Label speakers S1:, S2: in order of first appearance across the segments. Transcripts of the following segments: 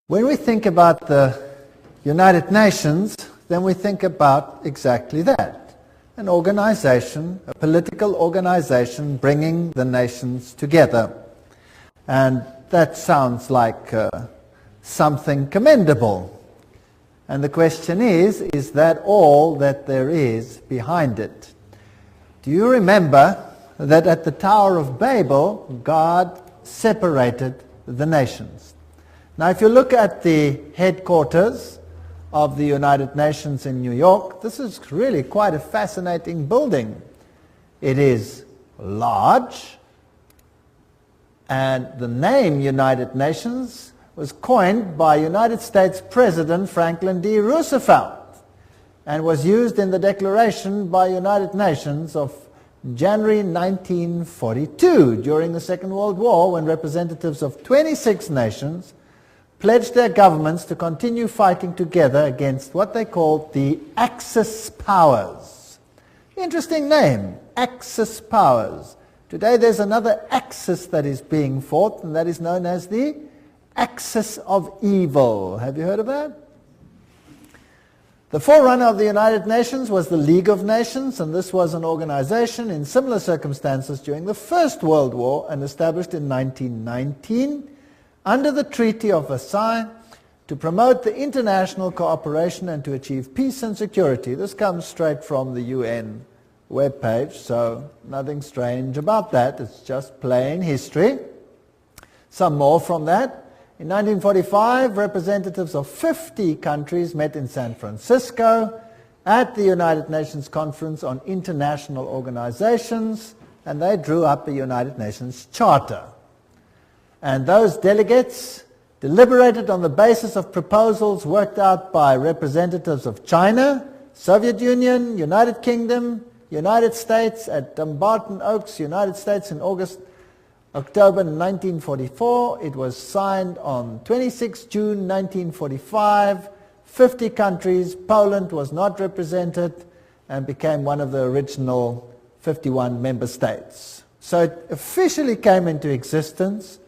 S1: When we think about the United Nations, then we think about exactly that. An organization, a political organization bringing the nations together. And that sounds like something commendable. And the question is that all that there is behind it? Do you remember that at the Tower of Babel, God separated the nations? Now, if you look at the headquarters of the United Nations in New York, this is really quite a fascinating building. It is large, and the name United Nations was coined by United States President Franklin D. Roosevelt and was used in the Declaration by United Nations of January 1942 during the Second World War, when representatives of 26 nations pledged their governments to continue fighting together against what they called the Axis powers. Interesting name, Axis powers. Today there's another axis that is being fought, and that is known as the Axis of Evil. Have you heard of that? The forerunner of the United Nations was the League of Nations, and this was an organization in similar circumstances during the First World War and established in 1919 under the Treaty of Versailles to promote the international cooperation and to achieve peace and security. This comes straight from the UN webpage, so nothing strange about that. It's just plain history. Some more from that. In 1945, representatives of 50 countries met in San Francisco at the United Nations Conference on International Organizations, and they drew up a United Nations Charter. And those delegates deliberated on the basis of proposals worked out by representatives of China, Soviet Union, United Kingdom, United States at Dumbarton Oaks, United States in October 1944. It was signed on 26 June 1945. 50 countries. Poland was not represented and became one of the original 51 member states. So it officially came into existence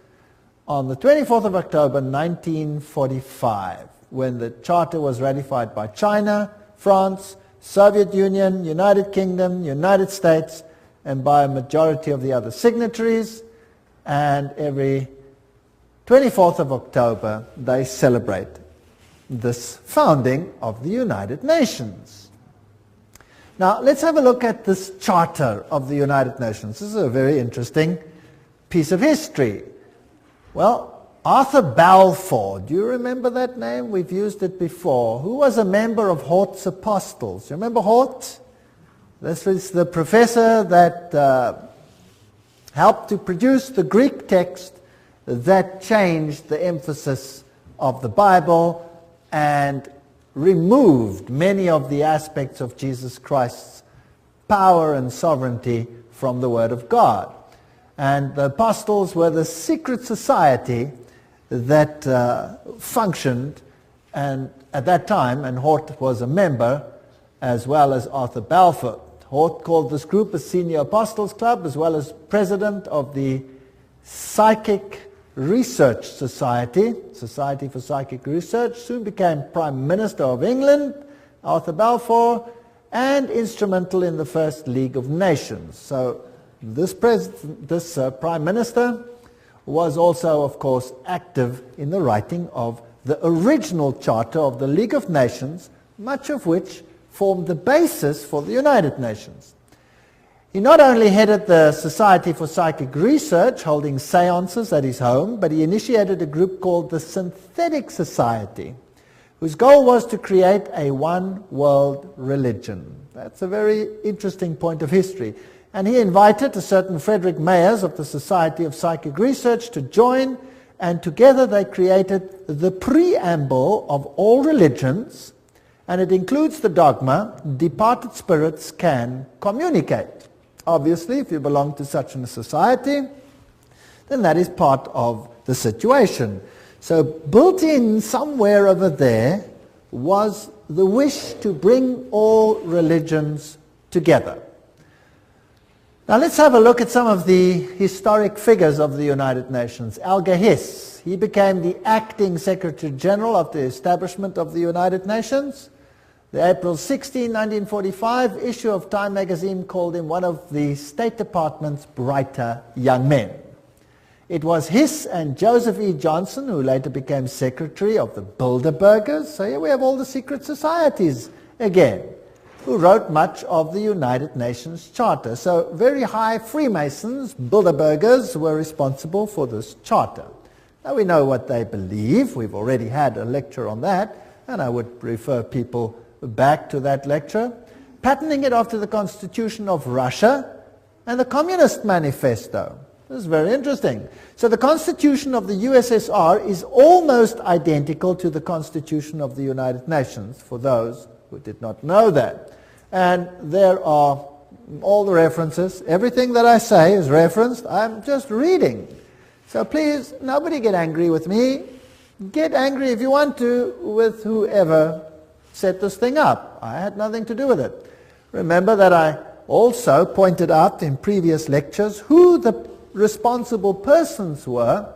S1: on the 24th of October 1945, when the Charter was ratified by China, France, Soviet Union, United Kingdom, United States, and by a majority of the other signatories. And every 24th of October, they celebrate this founding of the United Nations. Now, let's have a look at this Charter of the United Nations. This is a very interesting piece of history. Well, Arthur Balfour, do you remember that name? We've used it before. Who was a member of Hort's Apostles? You remember Hort? This was the professor that helped to produce the Greek text that changed the emphasis of the Bible and removed many of the aspects of Jesus Christ's power and sovereignty from the Word of God. And the apostles were the secret society that functioned and at that time, and Hort was a member, as well as Arthur Balfour. Hort called this group a Senior Apostles Club, as well as president of the Psychic Research Society, Society for Psychic Research, soon became Prime Minister of England, Arthur Balfour, and instrumental in the First League of Nations. So this Prime Minister was also, of course, active in the writing of the original Charter of the League of Nations, much of which formed the basis for the United Nations. He not only headed the Society for Psychic Research, holding seances at his home, but he initiated a group called the Synthetic Society, whose goal was to create a one-world religion. That's a very interesting point of history. And he invited a certain Frederick Mayers of the Society of Psychic Research to join, and together they created the preamble of all religions, and it includes the dogma, departed spirits can communicate. Obviously, if you belong to such a society, then that is part of the situation. So built in somewhere over there was the wish to bring all religions together. Now let's have a look at some of the historic figures of the United Nations. Alger Hiss, he became the acting Secretary General of the establishment of the United Nations. The April 16, 1945 issue of Time magazine called him one of the State Department's brighter young men. It was Hiss and Joseph E. Johnson who later became Secretary of the Bilderbergers. So here we have all the secret societies again, who wrote much of the United Nations Charter. So very high Freemasons, Bilderbergers, were responsible for this charter. Now we know what they believe. We've already had a lecture on that, and I would refer people back to that lecture. Patterning it after the Constitution of Russia and the Communist Manifesto. This is very interesting. So the Constitution of the USSR is almost identical to the Constitution of the United Nations, for those who did not know that. And there are all the references. Everything that I say is referenced. I'm just reading. So please, nobody get angry with me. Get angry if you want to with whoever set this thing up. I had nothing to do with it. Remember that I also pointed out in previous lectures who the responsible persons were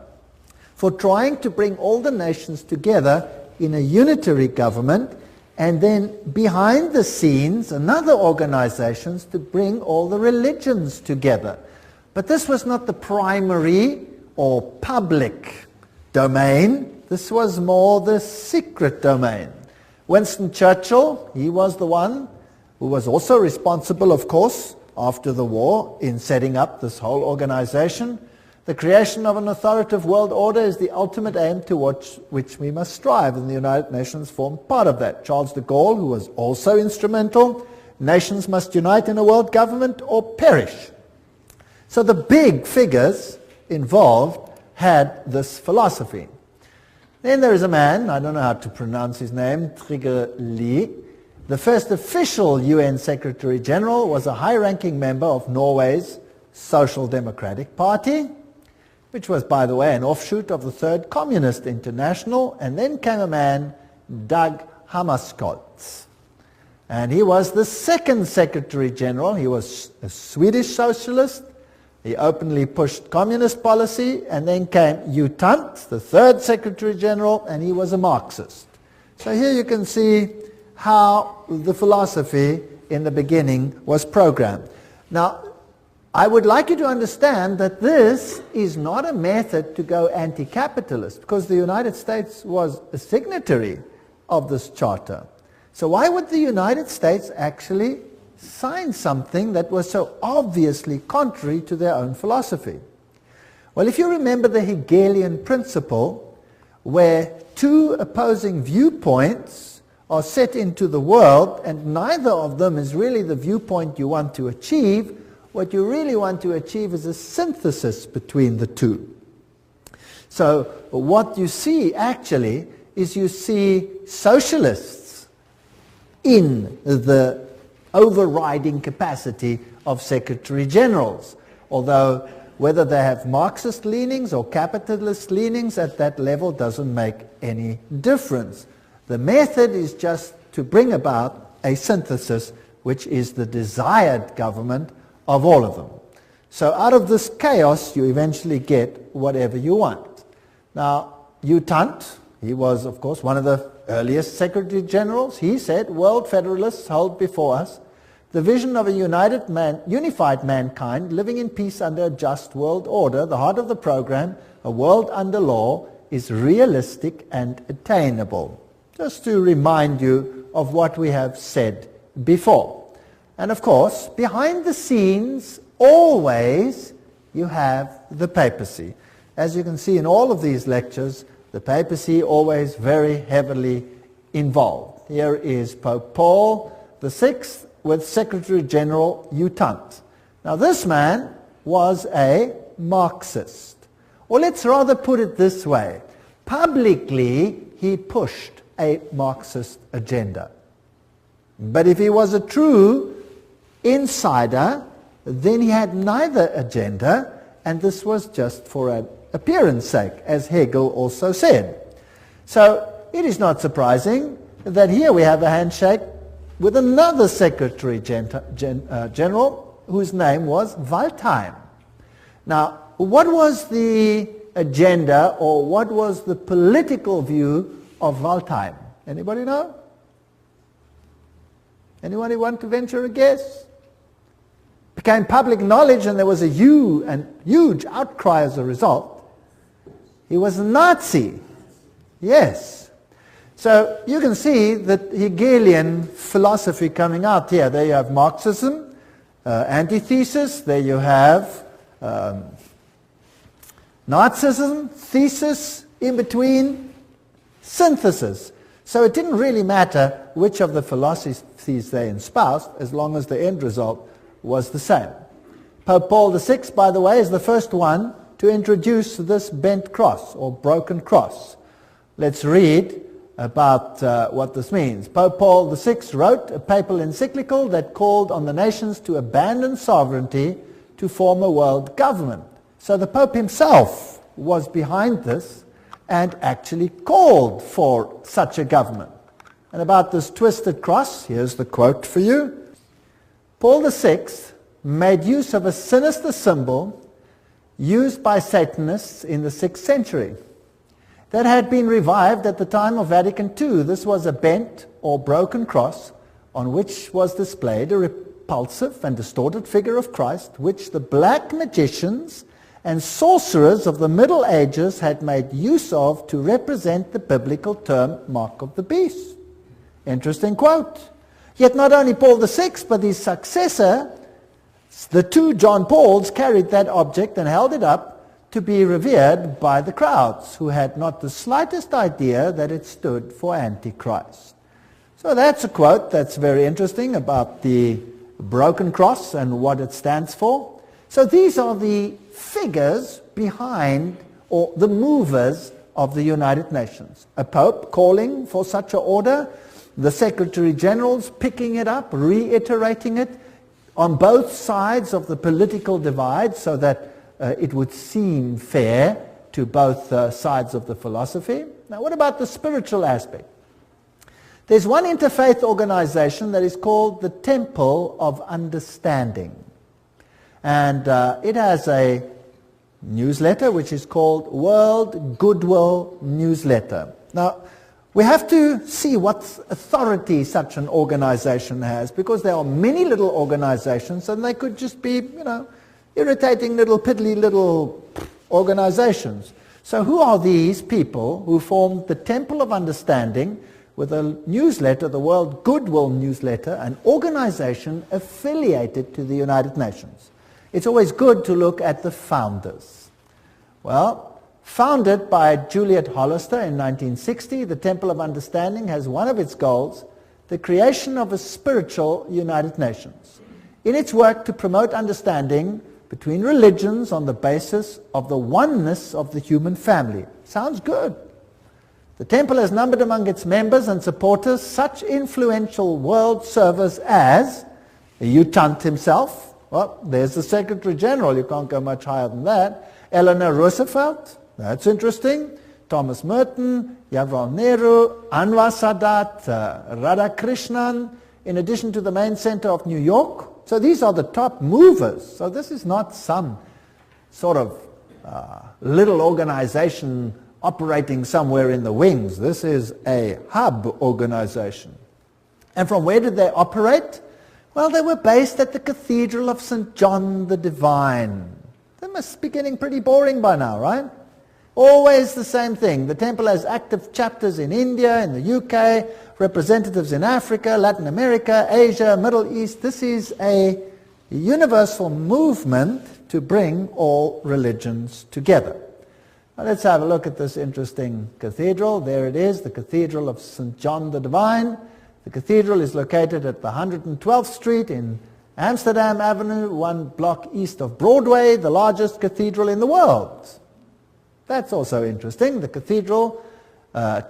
S1: for trying to bring all the nations together in a unitary government, and then behind the scenes another organizations to bring all the religions together. But this was not the primary or public domain. This was more the secret domain. Winston Churchill, he was the one who was also responsible, of course, after the war in setting up this whole organization. The creation of an authoritative world order is the ultimate aim towards which we must strive, and the United Nations formed part of that. Charles de Gaulle, who was also instrumental, nations must unite in a world government or perish. So the big figures involved had this philosophy. Then there is a man, I don't know how to pronounce his name, Trygve Lie. The first official UN Secretary General was a high-ranking member of Norway's Social Democratic Party, which was, by the way, an offshoot of the Third Communist International. And then came a man, Dag Hammarskjöld. And he was the second Secretary General. He was a Swedish socialist. He openly pushed communist policy. And then came U Thant, the third Secretary General, and he was a Marxist. So here you can see how the philosophy in the beginning was programmed. Now, I would like you to understand that this is not a method to go anti-capitalist, because the United States was a signatory of this charter. So why would the United States actually sign something that was so obviously contrary to their own philosophy? Well, if you remember the Hegelian principle, where two opposing viewpoints are set into the world, and neither of them is really the viewpoint you want to achieve, what you really want to achieve is a synthesis between the two. So what you see actually is you see socialists in the overriding capacity of Secretary Generals, although whether they have Marxist leanings or capitalist leanings at that level doesn't make any difference. The method is just to bring about a synthesis, which is the desired government of all of them. So out of this chaos, you eventually get whatever you want. Now, U Thant, he was, of course, one of the earliest Secretary Generals. He said, "World Federalists hold before us the vision of a unified mankind living in peace under a just world order. The heart of the program, a world under law, is realistic and attainable." Just to remind you of what we have said before. And of course, behind the scenes, always you have the papacy. As you can see in all of these lectures, the papacy always very heavily involved. Here is Pope Paul VI with Secretary General U Thant. Now this man was a Marxist. Or let's rather put it this way. Publicly, he pushed a Marxist agenda. But if he was a true insider, then he had neither agenda, and this was just for an appearance sake, as Hegel also said. So it is not surprising that here we have a handshake with another Secretary General, whose name was Waldheim. Now, what was the agenda, or what was the political view of Waldheim? Anybody know? Anybody want to venture a guess? Became public knowledge, and there was a huge outcry as a result. He was a Nazi. Yes. So you can see the Hegelian philosophy coming out here. There you have Marxism, antithesis. There you have Nazism, thesis, in between, synthesis. So it didn't really matter which of the philosophies they espoused, as long as the end result was the same. Pope Paul VI, by the way, is the first one to introduce this bent cross, or broken cross. Let's read about what this means. Pope Paul VI wrote a papal encyclical that called on the nations to abandon sovereignty to form a world government. So the Pope himself was behind this and actually called for such a government. And about this twisted cross, here's the quote for you. Paul VI made use of a sinister symbol used by Satanists in the 6th century that had been revived at the time of Vatican II. This was a bent or broken cross on which was displayed a repulsive and distorted figure of Christ, which the black magicians and sorcerers of the Middle Ages had made use of to represent the biblical term mark of the beast. Interesting quote. Yet not only Paul VI, but his successor, the two John Pauls, carried that object and held it up to be revered by the crowds, who had not the slightest idea that it stood for Antichrist. So that's a quote that's very interesting about the broken cross and what it stands for. So these are the figures behind, or the movers of the United Nations. A pope calling for such an order, the Secretary Generals picking it up, reiterating it on both sides of the political divide so that it would seem fair to both sides of the philosophy. Now, what about the spiritual aspect? There's one interfaith organization that is called the Temple of Understanding. And it has a newsletter which is called World Goodwill Newsletter. Now, we have to see what authority such an organization has, because there are many little organizations and they could just be, irritating little piddly little organizations. So who are these people who formed the Temple of Understanding with a newsletter, the World Goodwill Newsletter, an organization affiliated to the United Nations? It's always good to look at the founders. Well, founded by Juliet Hollister in 1960, the Temple of Understanding has one of its goals, the creation of a spiritual United Nations, in its work to promote understanding between religions on the basis of the oneness of the human family. Sounds good. The Temple has numbered among its members and supporters such influential world servers as U Thant himself. Well, there's the Secretary General. You can't go much higher than that. Eleanor Roosevelt. That's interesting. Thomas Merton, Jawaharlal Nehru, Anwar Sadat, Radhakrishnan, in addition to the main center of New York. So these are the top movers. So this is not some sort of little organization operating somewhere in the wings. This is a hub organization. And from where did they operate? Well, they were based at the Cathedral of St. John the Divine. That must be getting pretty boring by now, right? Always the same thing. The temple has active chapters in India, in the UK, representatives in Africa, Latin America, Asia, Middle East. This is a universal movement to bring all religions together. Now let's have a look at this interesting cathedral. There it is, the Cathedral of St. John the Divine. The cathedral is located at the 112th Street in Amsterdam Avenue, 1 block east of Broadway, the largest cathedral in the world. That's also interesting. The Cathedral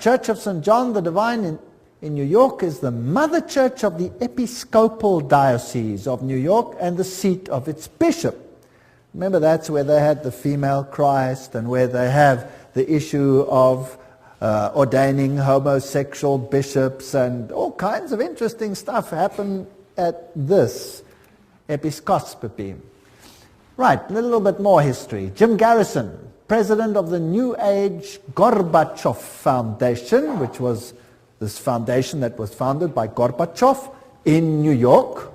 S1: Church of St. John the Divine in New York is the mother church of the Episcopal Diocese of New York and the seat of its bishop. Remember, that's where they had the female Christ and where they have the issue of ordaining homosexual bishops, and all kinds of interesting stuff happen at this episcopacy. Right, a little bit more history. Jim Garrison, president of the New Age Gorbachev Foundation, which was this foundation that was founded by Gorbachev in New York.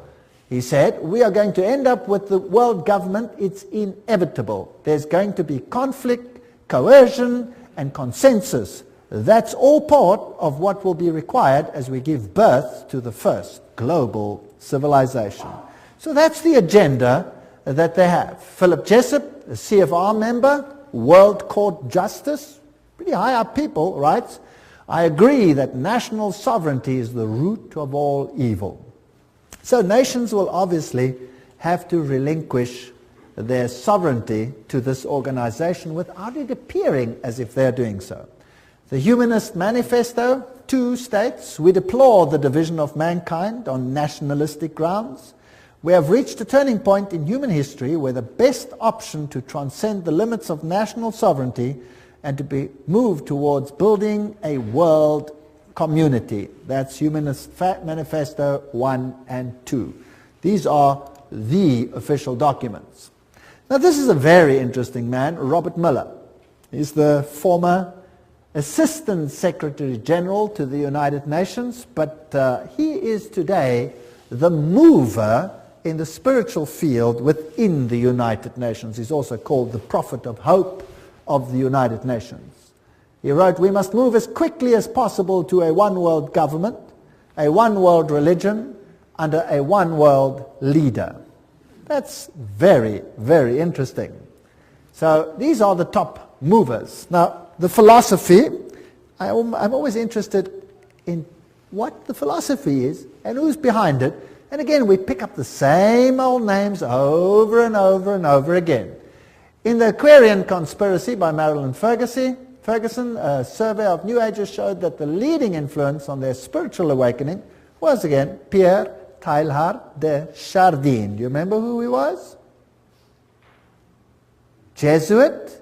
S1: He said, we are going to end up with the world government. It's inevitable. There's going to be conflict, coercion, and consensus. That's all part of what will be required as we give birth to the first global civilization. So that's the agenda that they have. Philip Jessup, a CFR member, World Court Justice, pretty high up people, writes, I agree that national sovereignty is the root of all evil. So nations will obviously have to relinquish their sovereignty to this organization without it appearing as if they're doing so. The Humanist Manifesto, 2 states, we deplore the division of mankind on nationalistic grounds. We have reached a turning point in human history where the best option to transcend the limits of national sovereignty and to be moved towards building a world community. That's Humanist Manifesto 1 and 2. These are the official documents. Now this is a very interesting man, Robert Mueller. He's the former Assistant Secretary General to the United Nations, but he is today the mover in the spiritual field within the United Nations. He's also called the prophet of hope of the United Nations. He wrote, we must move as quickly as possible to a one-world government, a one-world religion, under a one-world leader. That's very, very interesting. So these are the top movers. Now, the philosophy, I'm always interested in what the philosophy is and who's behind it. And again, we pick up the same old names over and over and over again. In the Aquarian Conspiracy by Marilyn Ferguson, a survey of New Agers showed that the leading influence on their spiritual awakening was, again, Pierre Teilhard de Chardin. Do you remember who he was? Jesuit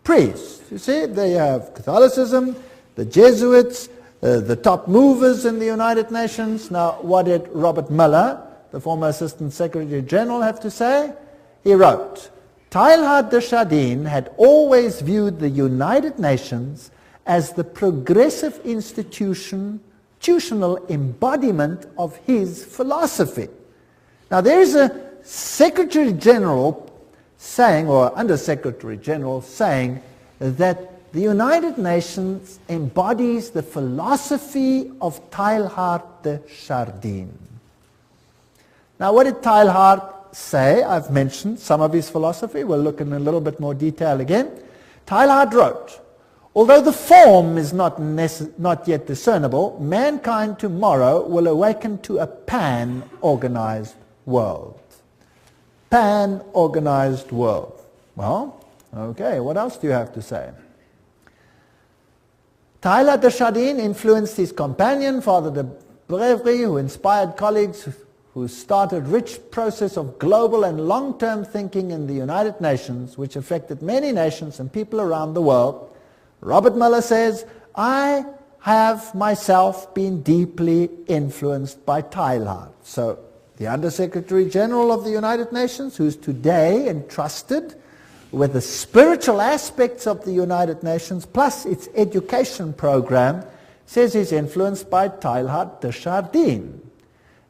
S1: priest. You see, they have Catholicism, the Jesuits, the top movers in the United Nations. Now, what did Robert Mueller, the former Assistant Secretary General, have to say? He wrote, Teilhard de Chardin had always viewed the United Nations as the progressive institutional embodiment of his philosophy. Now, there is a Secretary General saying, or Under Secretary General saying, that the United Nations embodies the philosophy of Teilhard de Chardin. Now, what did Teilhard say? I've mentioned some of his philosophy. We'll look in a little bit more detail again. Teilhard wrote, although the form is not yet discernible, mankind tomorrow will awaken to a pan-organized world. Pan-organized world. Well, okay, what else do you have to say? Teilhard de Chardin influenced his companion, Father de Brevry, who inspired colleagues who started rich process of global and long-term thinking in the United Nations, which affected many nations and people around the world. Robert Mueller says, I have myself been deeply influenced by Teilhard. So the Under-Secretary General of the United Nations, who's today entrusted with the spiritual aspects of the United Nations, plus its education program, says he's influenced by Teilhard de Chardin.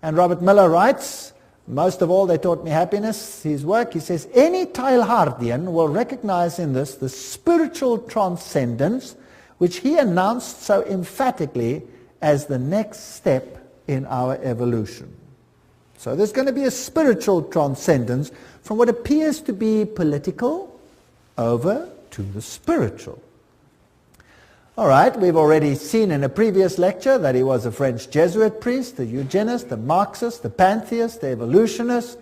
S1: And Robert Mueller writes, most of all, they taught me happiness, his work. He says, any Teilhardian will recognize in this the spiritual transcendence which he announced so emphatically as the next step in our evolution. So there's going to be a spiritual transcendence from what appears to be political over to the spiritual. All right, we've already seen in a previous lecture that he was a French Jesuit priest, a eugenist, a Marxist, a pantheist, a evolutionist.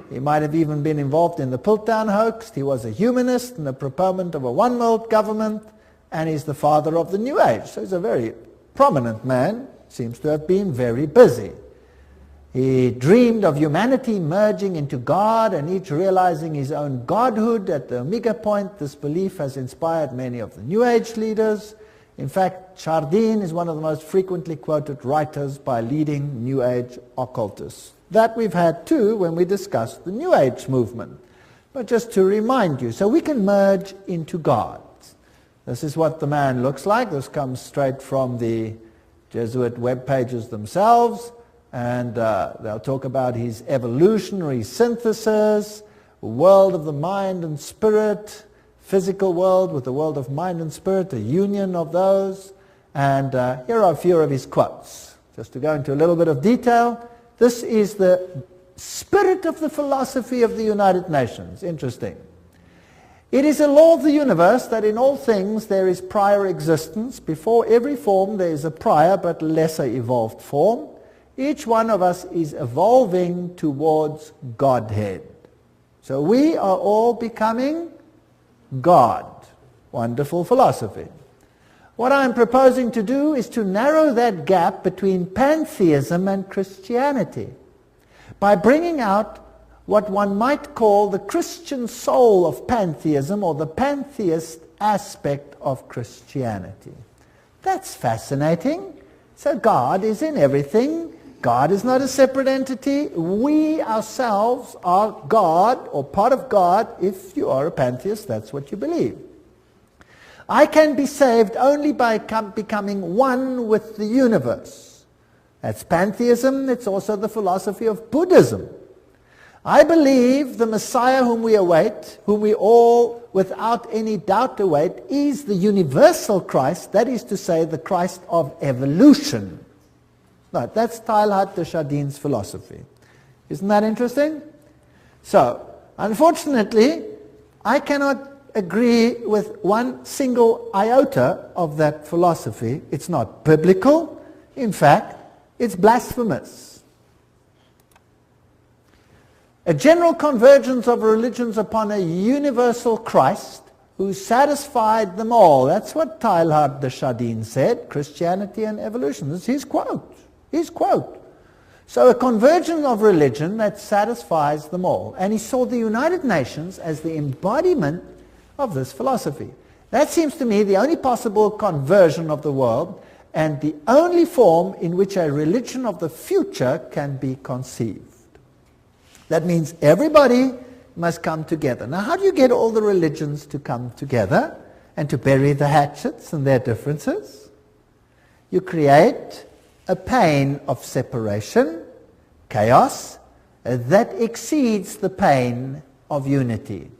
S1: He might have even been involved in the Piltdown hoax. He was a humanist and a proponent of a one-world government, and he's the father of the New Age. So he's a very prominent man, seems to have been very busy. He dreamed of humanity merging into God and each realizing his own godhood at the Omega point. This belief has inspired many of the New Age leaders. In fact, Chardin is one of the most frequently quoted writers by leading New Age occultists. That we've had too when we discussed the New Age movement. But just to remind you, so we can merge into God. This is what the man looks like. This comes straight from the Jesuit web pages themselves, and they'll talk about his evolutionary synthesis, world of the mind and spirit, physical world with the world of mind and spirit, a union of those. And here are a few of his quotes. Just to go into a little bit of detail, this is the spirit of the philosophy of the United Nations. Interesting. It is a law of the universe that in all things there is prior existence. Before every form there is a prior but lesser evolved form. Each one of us is evolving towards Godhead. So we are all becoming God. Wonderful philosophy. What I'm proposing to do is to narrow that gap between pantheism and Christianity by bringing out what one might call the Christian soul of pantheism, or the pantheist aspect of Christianity. That's fascinating. So God is in everything. God is not a separate entity. We ourselves are God, or part of God. If you are a pantheist, that's what you believe. I can be saved only by becoming one with the universe. That's pantheism. It's also the philosophy of Buddhism. I believe the Messiah whom we await, whom we all without any doubt await, is the universal Christ, that is to say, the Christ of evolution. Right, that's Teilhard de Chardin's philosophy. Isn't that interesting? So, unfortunately, I cannot agree with one single iota of that philosophy. It's not biblical. In fact, it's blasphemous. A general convergence of religions upon a universal Christ who satisfied them all. That's what Teilhard de Chardin said, Christianity and evolution. This is his quote. His quote. So a convergence of religion that satisfies them all. And he saw the United Nations as the embodiment of this philosophy. That seems to me the only possible conversion of the world, and the only form in which a religion of the future can be conceived. That means everybody must come together. Now, how do you get all the religions to come together and to bury the hatchets and their differences? You create a pain of separation, chaos, that exceeds the pain of unity.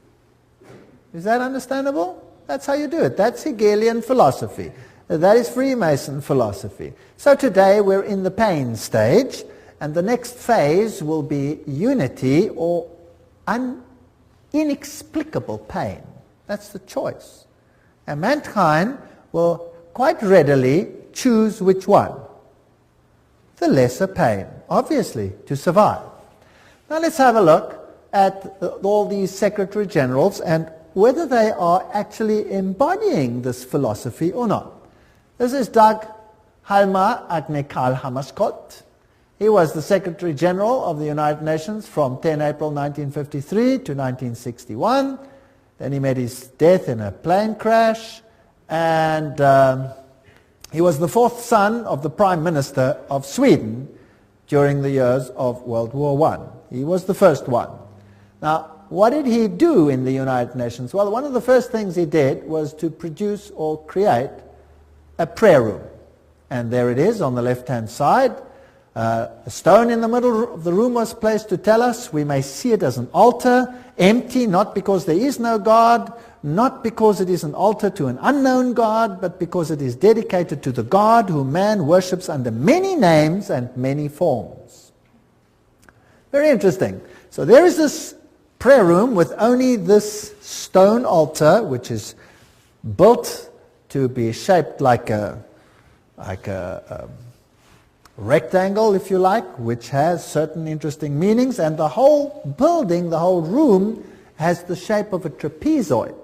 S1: Is that understandable? That's how you do it. That's Hegelian philosophy. That is Freemason philosophy. So today we're in the pain stage, and the next phase will be unity or inexplicable pain. That's the choice. And mankind will quite readily choose which one? The lesser pain, obviously, to survive. Now let's have a look at all these secretary generals and whether they are actually embodying this philosophy or not. This is Dag Hjalmar Agne Carl Hammarskjöld. He was the Secretary General of the United Nations from 10 April 1953 to 1961. Then he met his death in a plane crash, and he was the fourth son of the Prime Minister of Sweden during the years of World War I. He was the first one. Now, what did he do in the United Nations? Well, one of the first things he did was to produce or create a prayer room. And there it is on the left-hand side. A stone in the middle of the room was placed to tell us we may see it as an altar, empty, not because there is no God, not because it is an altar to an unknown God, but because it is dedicated to the God whom man worships under many names and many forms. Very interesting. So there is this prayer room with only this stone altar, which is built to be shaped like a rectangle, if you like, which has certain interesting meanings, and the whole building, the whole room, has the shape of a trapezoid.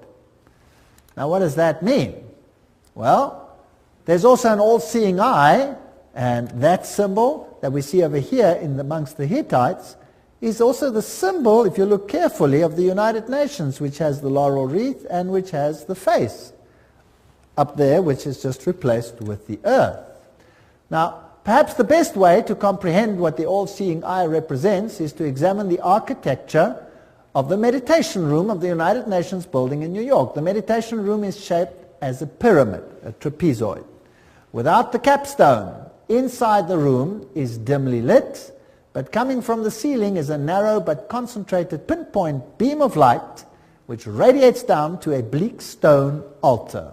S1: Now, what does that mean? Well, there's also an all-seeing eye, and that symbol that we see over here amongst the Hittites is also the symbol, if you look carefully, of the United Nations, which has the laurel wreath and which has the face up there, which is just replaced with the earth. Now, Perhaps the best way to comprehend what the all-seeing eye represents is to examine the architecture of the meditation room of the United Nations building in New York. The meditation room is shaped as a pyramid, a trapezoid. Without the capstone, inside the room is dimly lit, but coming from the ceiling is a narrow but concentrated pinpoint beam of light which radiates down to a bleak stone altar.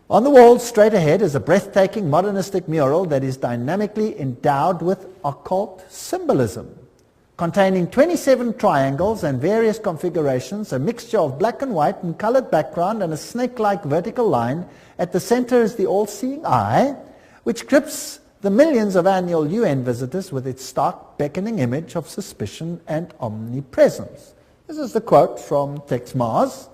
S1: On the wall straight ahead is a breathtaking modernistic mural that is dynamically endowed with occult symbolism. Containing 27 triangles and various configurations, a mixture of black and white and colored background and a snake-like vertical line. At the center is the all-seeing eye, which grips the millions of annual UN visitors with its stark, beckoning image of suspicion and omnipresence. This is the quote from Tex Mars.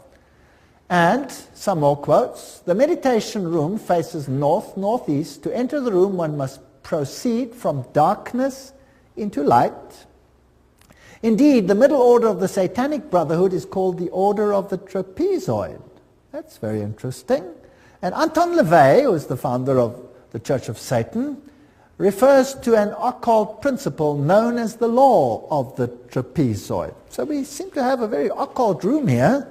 S1: And some more quotes. The meditation room faces north-northeast. To enter the room, one must proceed from darkness into light. Indeed, the middle order of the Satanic Brotherhood is called the Order of the Trapezoid. That's very interesting. And Anton LaVey, who is the founder of the Church of Satan, refers to an occult principle known as the law of the trapezoid. So we seem to have a very occult room here,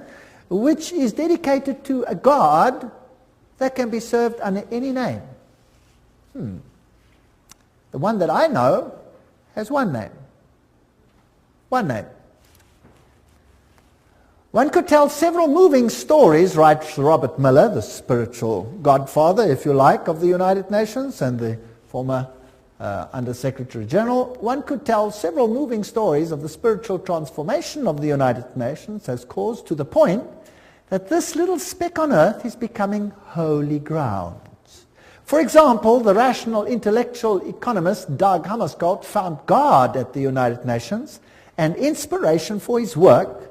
S1: which is dedicated to a god that can be served under any name. The one that I know has one name. One name. One could tell several moving stories, writes Robert Miller, the spiritual godfather, if you like, of the United Nations and the former Under-Secretary General. One could tell several moving stories of the spiritual transformation of the United Nations has caused to the point that this little speck on earth is becoming holy ground. For example, the rational intellectual economist Dag Hammarskjöld found God at the United Nations and inspiration for his work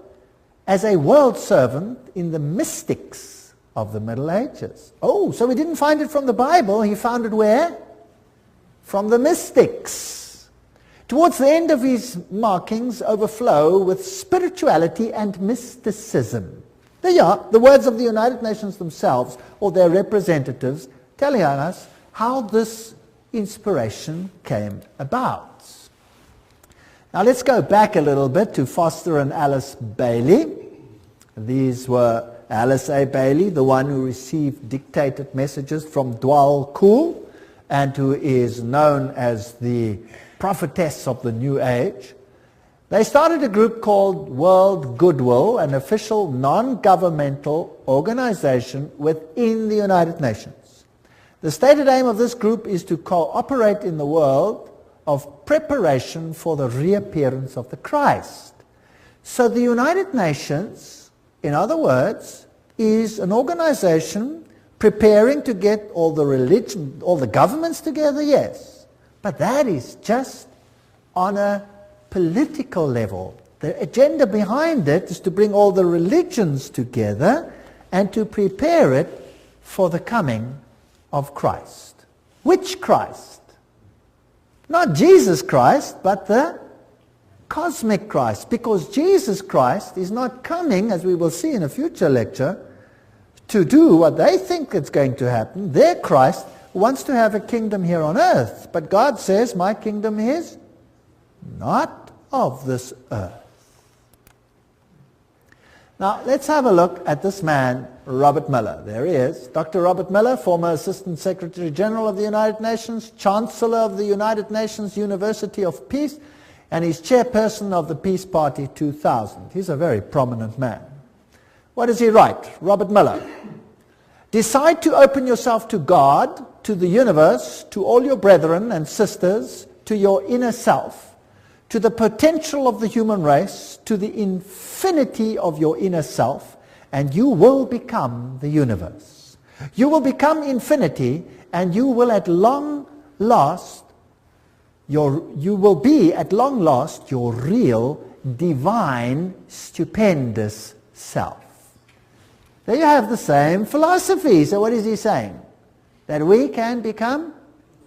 S1: as a world servant in the mystics of the Middle Ages. Oh, so he didn't find it from the Bible, he found it where? From the mystics. Towards the end of his markings overflow with spirituality and mysticism. There you are, the words of the United Nations themselves, or their representatives, telling us how this inspiration came about. Now let's go back a little bit to Foster and Alice Bailey. These were Alice A. Bailey, the one who received dictated messages from Dwal Kul and who is known as the prophetess of the New Age. They started a group called World Goodwill, an official non-governmental organization within the United Nations. The stated aim of this group is to cooperate in the world of preparation for the reappearance of the Christ. So the United Nations, in other words, is an organization preparing to get all the governments together, yes. But that is just on a political level. The agenda behind it is to bring all the religions together and to prepare it for the coming of Christ. Which Christ? Not Jesus Christ, but the cosmic Christ. Because Jesus Christ is not coming, as we will see in a future lecture, to do what they think is going to happen. Their Christ wants to have a kingdom here on earth. But God says, my kingdom is not of this earth. Now, let's have a look at this man, Robert Miller. There he is. Dr. Robert Miller, former Assistant Secretary General of the United Nations, Chancellor of the United Nations University of Peace, and he's chairperson of the Peace Party 2000. He's a very prominent man. What does he write? Robert Miller. Decide to open yourself to God, to the universe, to all your brethren and sisters, to your inner self, to the potential of the human race, to the infinity of your inner self, and you will become the universe. You will become infinity, and you will at long last, you will be at long last your real, divine, stupendous self. There you have the same philosophy. So what is he saying? That we can become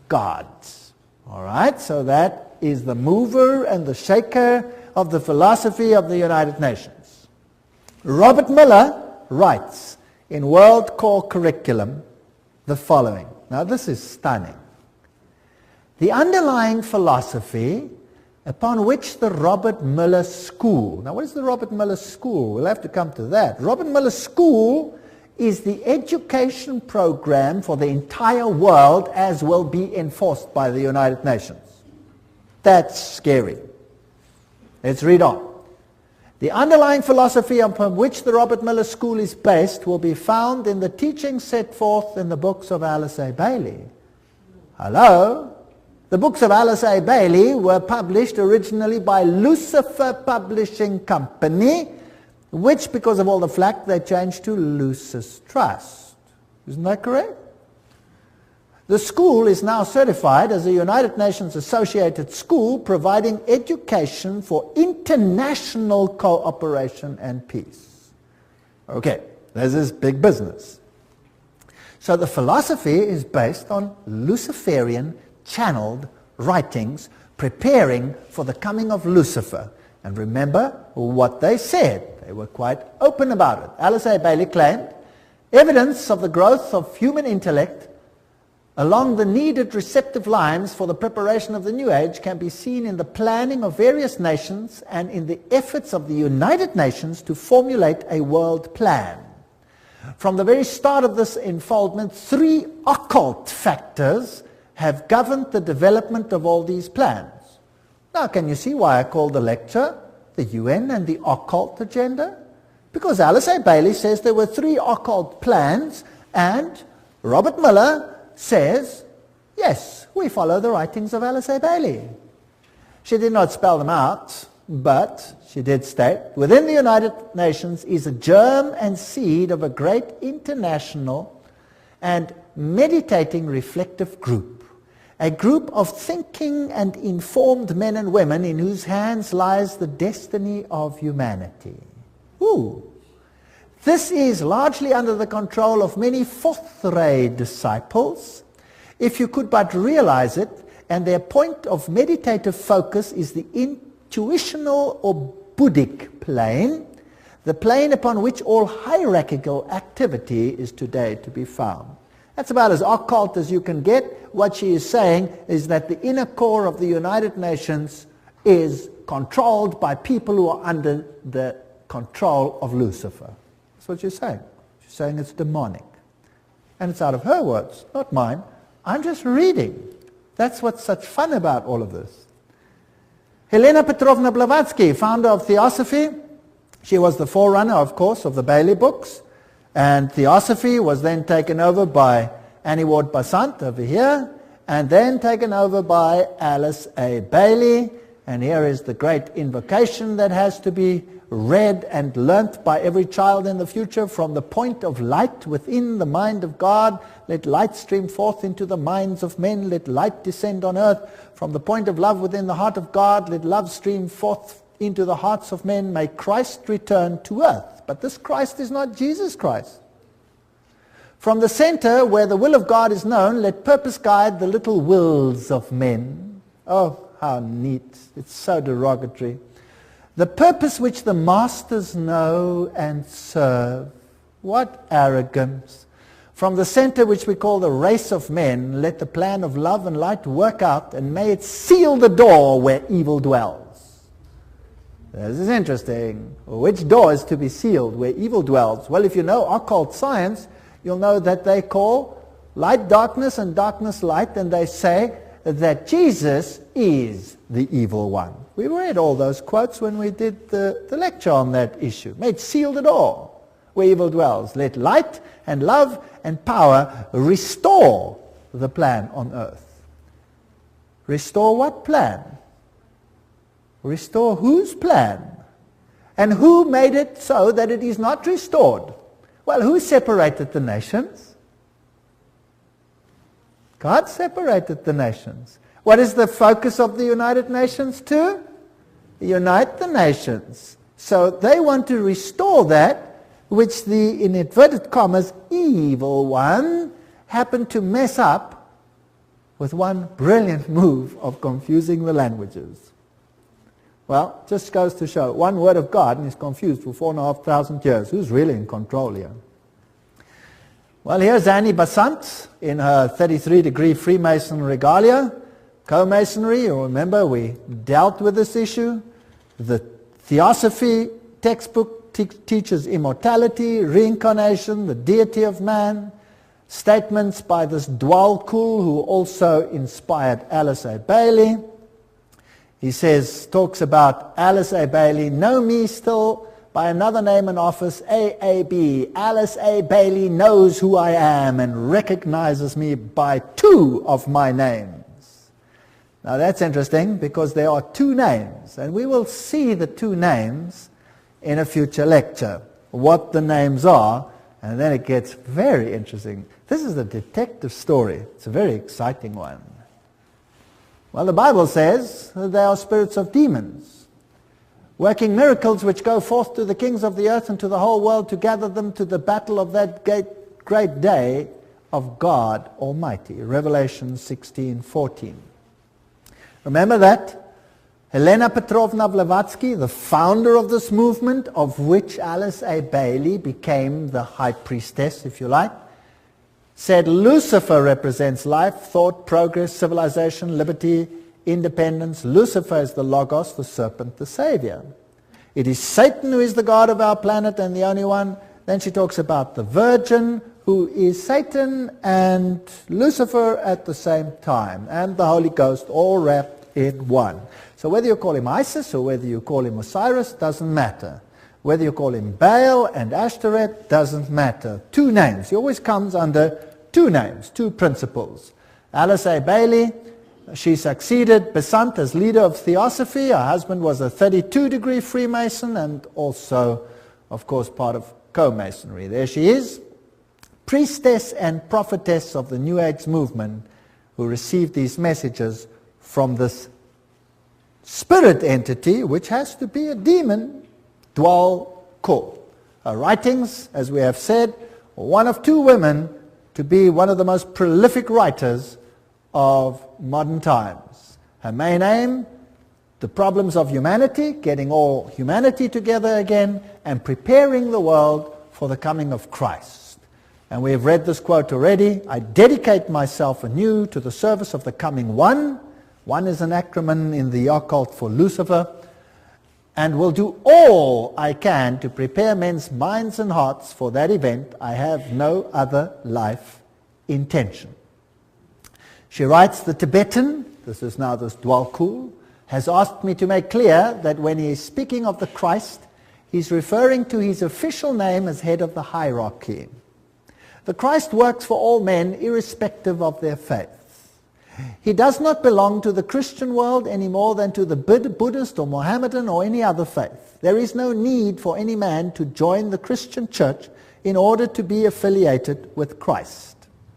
S1: gods. All right, so that is the mover and the shaker of the philosophy of the United Nations. Robert Miller writes in World Core Curriculum the following. Now this is stunning. The underlying philosophy upon which the Robert Muller School, now what is the Robert Muller School? We'll have to come to that. Robert Muller School is the education program for the entire world as will be enforced by the United Nations. That's scary. Let's read on. The underlying philosophy upon which the Robert Muller School is based will be found in the teachings set forth in the books of Alice A. Bailey. Hello? The books of Alice A. Bailey were published originally by Lucifer Publishing Company, which, because of all the flack, they changed to Lucis Trust. Isn't that correct? The school is now certified as a United Nations associated school providing education for international cooperation and peace. Okay, this is big business. So the philosophy is based on Luciferian channeled writings preparing for the coming of Lucifer. And remember what they said. They were quite open about it. Alice A. Bailey claimed evidence of the growth of human intellect along the needed receptive lines for the preparation of the New Age can be seen in the planning of various nations and in the efforts of the United Nations to formulate a world plan. From the very start of this unfoldment, 3 occult factors have governed the development of all these plans. Now, can you see why I call the lecture the UN and the occult agenda? Because Alice A. Bailey says there were 3 occult plans, and Robert Muller says, yes, we follow the writings of Alice A. Bailey. She did not spell them out, but she did state, within the United Nations is a germ and seed of a great international and meditating reflective group. A group of thinking and informed men and women in whose hands lies the destiny of humanity. Ooh. This is largely under the control of many fourth-ray disciples, if you could but realize it, and their point of meditative focus is the intuitional or Buddhic plane, the plane upon which all hierarchical activity is today to be found. That's about as occult as you can get. What she is saying is that the inner core of the United Nations is controlled by people who are under the control of Lucifer. That's what she's saying. She's saying it's demonic. And it's out of her words, not mine. I'm just reading. That's what's such fun about all of this. Helena Petrovna Blavatsky, founder of Theosophy. She was the forerunner, of course, of the Bailey books. And Theosophy was then taken over by Annie Ward Basant over here, and then taken over by Alice A. Bailey. And here is the great invocation that has to be read and learnt by every child in the future. From the point of light within the mind of God, let light stream forth into the minds of men, let light descend on earth. From the point of love within the heart of God, let love stream forth into the hearts of men. May Christ return to earth. But this Christ is not Jesus Christ. From the center where the will of God is known, let purpose guide the little wills of men. Oh, how neat. It's so derogatory. The purpose which the masters know and serve. What arrogance. From the center which we call the race of men, let the plan of love and light work out, and may it seal the door where evil dwells. This is interesting. Which door is to be sealed where evil dwells? Well, if you know occult science, you'll know that they call light darkness and darkness light, and they say that Jesus is the evil one. We read all those quotes when we did the lecture on that issue. May it seal the door where evil dwells. Let light and love and power restore the plan on earth. Restore what plan? Restore whose plan? And who made it so that it is not restored? Well, who separated the nations? God separated the nations. What is the focus of the United Nations to? Unite the nations. So they want to restore that which the, in inverted commas, evil one happened to mess up with one brilliant move of confusing the languages. Well, just goes to show, one word of God and is confused for 4,500 years. Who's really in control here? Well, here's Annie Basant in her 33-degree Freemason regalia. Co-Masonry, you remember we dealt with this issue. The Theosophy textbook teaches immortality, reincarnation, the deity of man. Statements by this Dwalkul, who also inspired Alice A. Bailey. He talks about Alice A. Bailey, know me still by another name and office, AAB. Alice A. Bailey knows who I am and recognizes me by 2 of my names. Now that's interesting because there are 2 names, and we will see the 2 names in a future lecture, what the names are, and then it gets very interesting. This is a detective story. It's a very exciting one. Well, the Bible says that they are spirits of demons, working miracles which go forth to the kings of the earth and to the whole world to gather them to the battle of that great day of God Almighty. Revelation 16:14. Remember that? Helena Petrovna Blavatsky, the founder of this movement, of which Alice A. Bailey became the high priestess, if you like, said Lucifer represents life, thought, progress, civilization, liberty, independence. Lucifer is the Logos, the serpent, the Savior. It is Satan who is the God of our planet and the only one. Then she talks about the Virgin, who is Satan and Lucifer at the same time, and the Holy Ghost, all wrapped in one. So whether you call him Isis or whether you call him Osiris, doesn't matter. Whether you call him Baal and Ashtoreth, doesn't matter. 2 names. He always comes under 2 names, 2 principles. Alice A. Bailey, she succeeded Besant as leader of Theosophy. Her husband was a 32-degree Freemason and also, of course, part of Co-Masonry. There she is, priestess and prophetess of the New Age movement, who received these messages from this spirit entity, which has to be a demon, Dwalkul. Her writings, as we have said, are one of 2 women to be one of the most prolific writers of modern times. Her main aim, the problems of humanity, getting all humanity together again, and preparing the world for the coming of Christ. And we have read this quote already, I dedicate myself anew to the service of the coming One. One is an acronym in the occult for Lucifer, and will do all I can to prepare men's minds and hearts for that event. I have no other life intention. She writes, the Tibetan, this is now this Dwalkul, has asked me to make clear that when he is speaking of the Christ, he's referring to his official name as head of the hierarchy. The Christ works for all men irrespective of their faith. He does not belong to the Christian world any more than to the Buddhist or Mohammedan or any other faith. There is no need for any man to join the Christian church in order to be affiliated with Christ.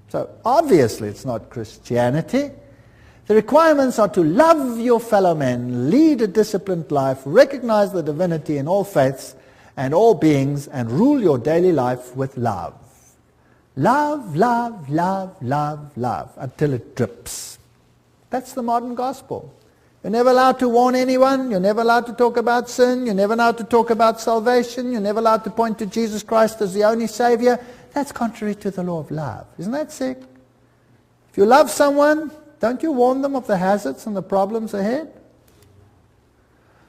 S1: So obviously it's not Christianity. The requirements are to love your fellow men, lead a disciplined life, recognize the divinity in all faiths and all beings, and rule your daily life with love. Love, love, love, love, love, until it drips. That's the modern gospel. You're never allowed to warn anyone. You're never allowed to talk about sin. You're never allowed to talk about salvation. You're never allowed to point to Jesus Christ as the only Savior. That's contrary to the law of love. Isn't that sick? If you love someone, don't you warn them of the hazards and the problems ahead?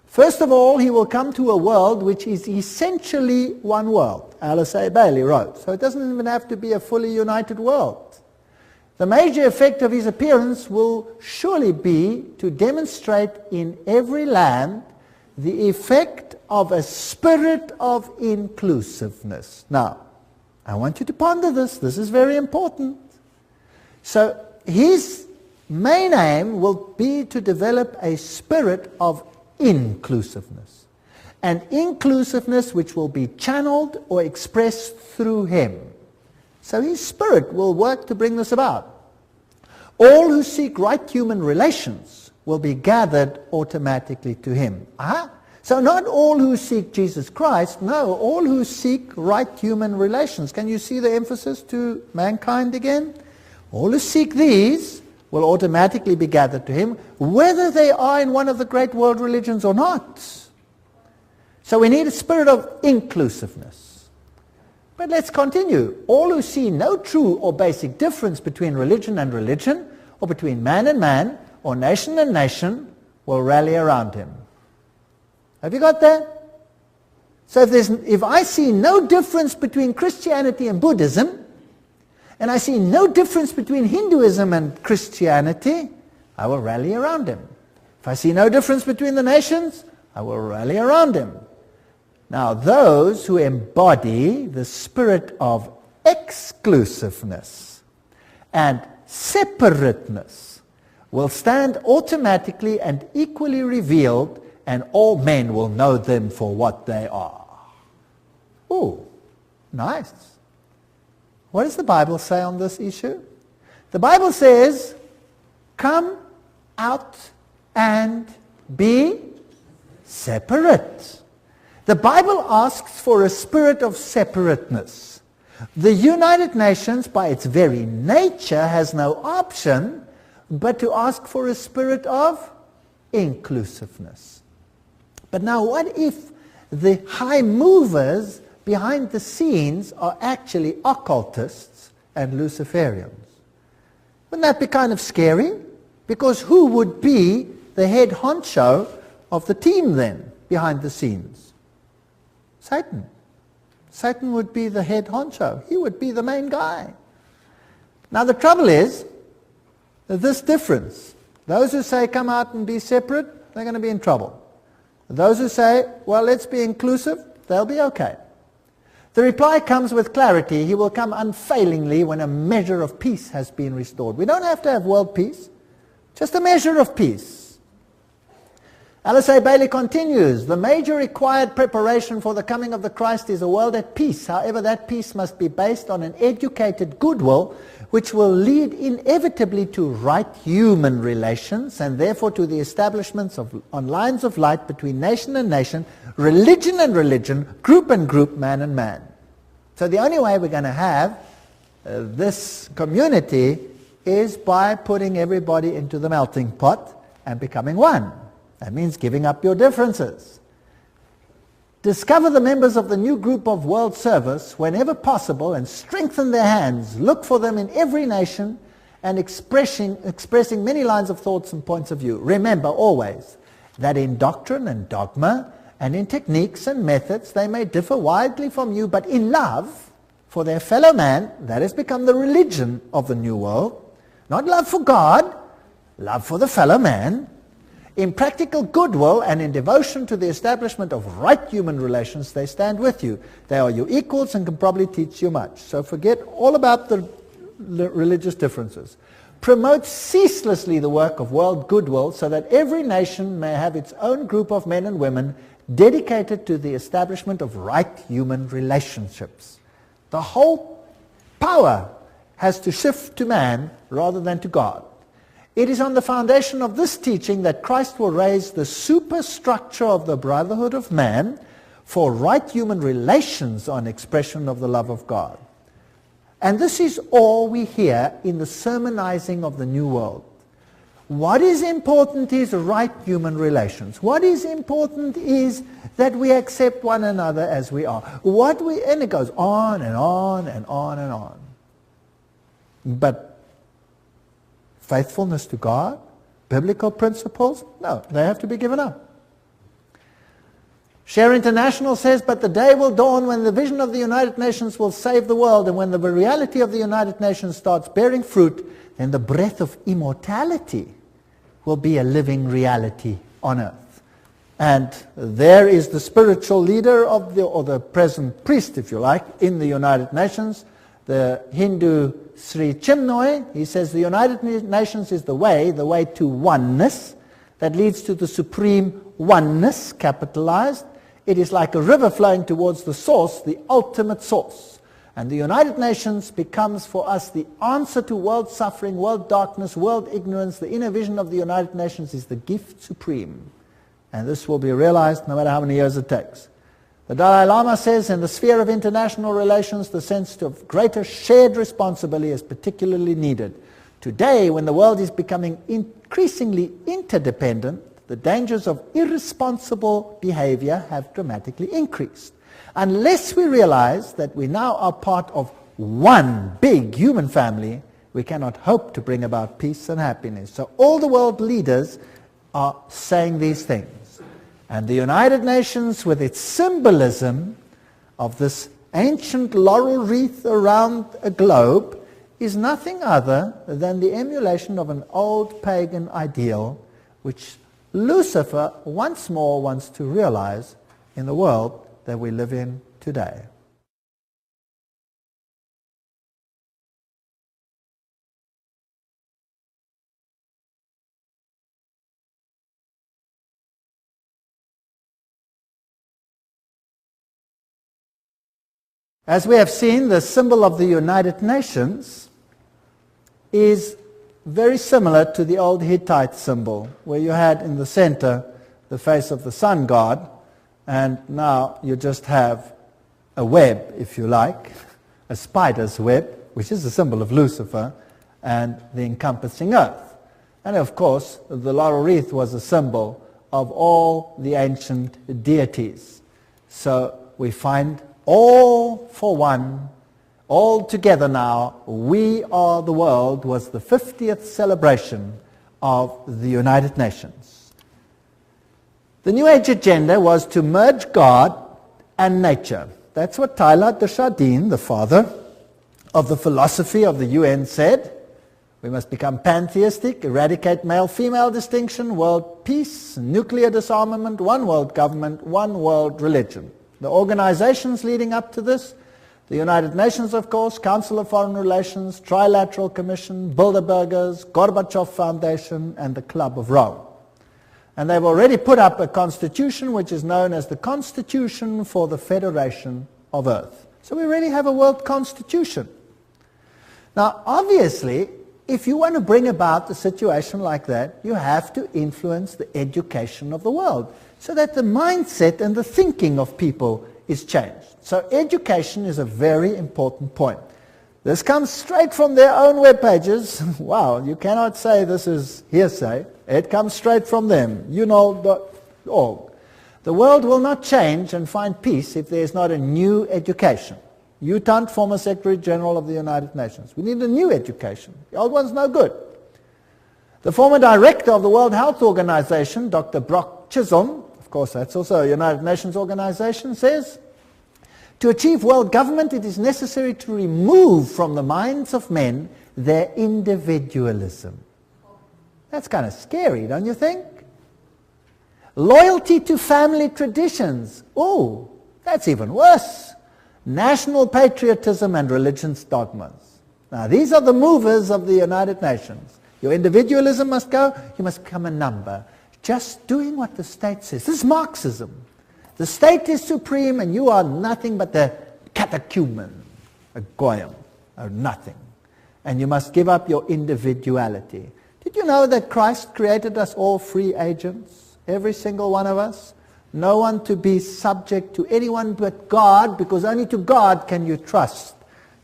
S1: First of all, he will come to a world which is essentially one world, Alice A. Bailey wrote. So it doesn't even have to be a fully united world. The major effect of his appearance will surely be to demonstrate in every land the effect of a spirit of inclusiveness. Now, I want you to ponder this. This is very important. So his main aim will be to develop a spirit of inclusiveness. And inclusiveness which will be channeled or expressed through him. So his spirit will work to bring this about. All who seek right human relations will be gathered automatically to him. So not all who seek Jesus Christ, no, all who seek right human relations. Can you see the emphasis to mankind again? All who seek these will automatically be gathered to him, whether they are in one of the great world religions or not. So we need a spirit of inclusiveness. But let's continue. All who see no true or basic difference between religion and religion, or between man and man, or nation and nation will rally around him. Have you got that? So if I see no difference between Christianity and Buddhism, and I see no difference between Hinduism and Christianity, I will rally around him. If I see no difference between the nations, I will rally around him. Now, those who embody the spirit of exclusiveness and separateness will stand automatically and equally revealed, and all men will know them for what they are. Ooh, nice. What does the Bible say on this issue? The Bible says, come out and be separate. The Bible asks for a spirit of separateness. The United Nations, by its very nature, has no option but to ask for a spirit of inclusiveness. But now, what if the high movers behind the scenes are actually occultists and Luciferians? Wouldn't that be kind of scary? Because who would be the head honcho of the team then, behind the scenes? Satan. Satan would be the head honcho. He would be the main guy. Now the trouble is, this difference. Those who say come out and be separate, they're going to be in trouble. Those who say, well, let's be inclusive, they'll be okay. The reply comes with clarity. He will come unfailingly when a measure of peace has been restored. We don't have to have world peace, just a measure of peace. Alice A. Bailey continues, the major required preparation for the coming of the Christ is a world at peace. However, that peace must be based on an educated goodwill which will lead inevitably to right human relations and therefore to the establishments on lines of light between nation and nation, religion and religion, group and group, man and man. So the only way we're going to have this community is by putting everybody into the melting pot and becoming one. That means giving up your differences. Discover the members of the new group of world service whenever possible and strengthen their hands. Look for them in every nation and expressing many lines of thoughts and points of view. Remember always that in doctrine and dogma and in techniques and methods they may differ widely from you, but in love for their fellow man, that has become the religion of the new world. Not love for God, love for the fellow man. In practical goodwill and in devotion to the establishment of right human relations, they stand with you. They are your equals and can probably teach you much. So forget all about the religious differences. Promote ceaselessly the work of world goodwill so that every nation may have its own group of men and women dedicated to the establishment of right human relationships. The whole power has to shift to man rather than to God. It is on the foundation of this teaching that Christ will raise the superstructure of the brotherhood of man for right human relations on expression of the love of God. And this is all we hear in the sermonizing of the New World. What is important is right human relations. What is important is that we accept one another as we are. And it goes on and on and on and on. But faithfulness to God, biblical principles, no, they have to be given up. Share International says, but the day will dawn when the vision of the United Nations will save the world, and when the reality of the United Nations starts bearing fruit, then the breath of immortality will be a living reality on earth. And there is the spiritual leader of or the present priest, if you like, in the United Nations, the Hindu Sri Chinmoy. He says the United Nations is the way to oneness that leads to the supreme oneness, capitalized. It is like a river flowing towards the source, the ultimate source. And the United Nations becomes for us the answer to world suffering, world darkness, world ignorance. The inner vision of the United Nations is the gift supreme. And this will be realized no matter how many years it takes. The Dalai Lama says in the sphere of international relations, the sense of greater shared responsibility is particularly needed. Today, when the world is becoming increasingly interdependent, the dangers of irresponsible behavior have dramatically increased. Unless we realize that we now are part of one big human family, we cannot hope to bring about peace and happiness. So all the world leaders are saying these things. And the United Nations, with its symbolism of this ancient laurel wreath around a globe, is nothing other than the emulation of an old pagan ideal which Lucifer once more wants to realize in the world that we live in today. As we have seen, the symbol of the United Nations is very similar to the old Hittite symbol, where you had in the center the face of the sun god, and now you just have a web, if you like, a spider's web, which is the symbol of Lucifer, and the encompassing earth. And of course, the laurel wreath was a symbol of all the ancient deities. So we find all for one, all together now, we are the world, was the 50th celebration of the United Nations. The New Age agenda was to merge God and nature. That's what Teilhard de Chardin, the father of the philosophy of the UN, said. We must become pantheistic, eradicate male-female distinction, world peace, nuclear disarmament, one world government, one world religion. The organizations leading up to this, the United Nations, of course, Council of Foreign Relations, Trilateral Commission, Bilderbergers, Gorbachev Foundation, and the Club of Rome. And they've already put up a constitution which is known as the Constitution for the Federation of Earth. So we already have a world constitution. Now, obviously, if you want to bring about a situation like that, you have to influence the education of the world, so that the mindset and the thinking of people is changed. So education is a very important point. This comes straight from their own web pages. Wow, you cannot say this is hearsay. It comes straight from them, uknow.org. The world will not change and find peace if there is not a new education. U Thant, former Secretary General of the United Nations. We need a new education. The old one's no good. The former director of the World Health Organization, Dr. Brock Chisholm, of course that's also a United Nations organization, says, to achieve world government it is necessary to remove from the minds of men their individualism. That's kind of scary, don't you think? Loyalty to family traditions. Oh, that's even worse. National patriotism and religion's dogmas. Now these are the movers of the United Nations. Your individualism must go, you must become a number. Just doing what the state says. This is Marxism. The state is supreme and you are nothing but the catechumen, a goyim, or nothing. And you must give up your individuality. Did you know that Christ created us all free agents? Every single one of us? No one to be subject to anyone but God, because only to God can you trust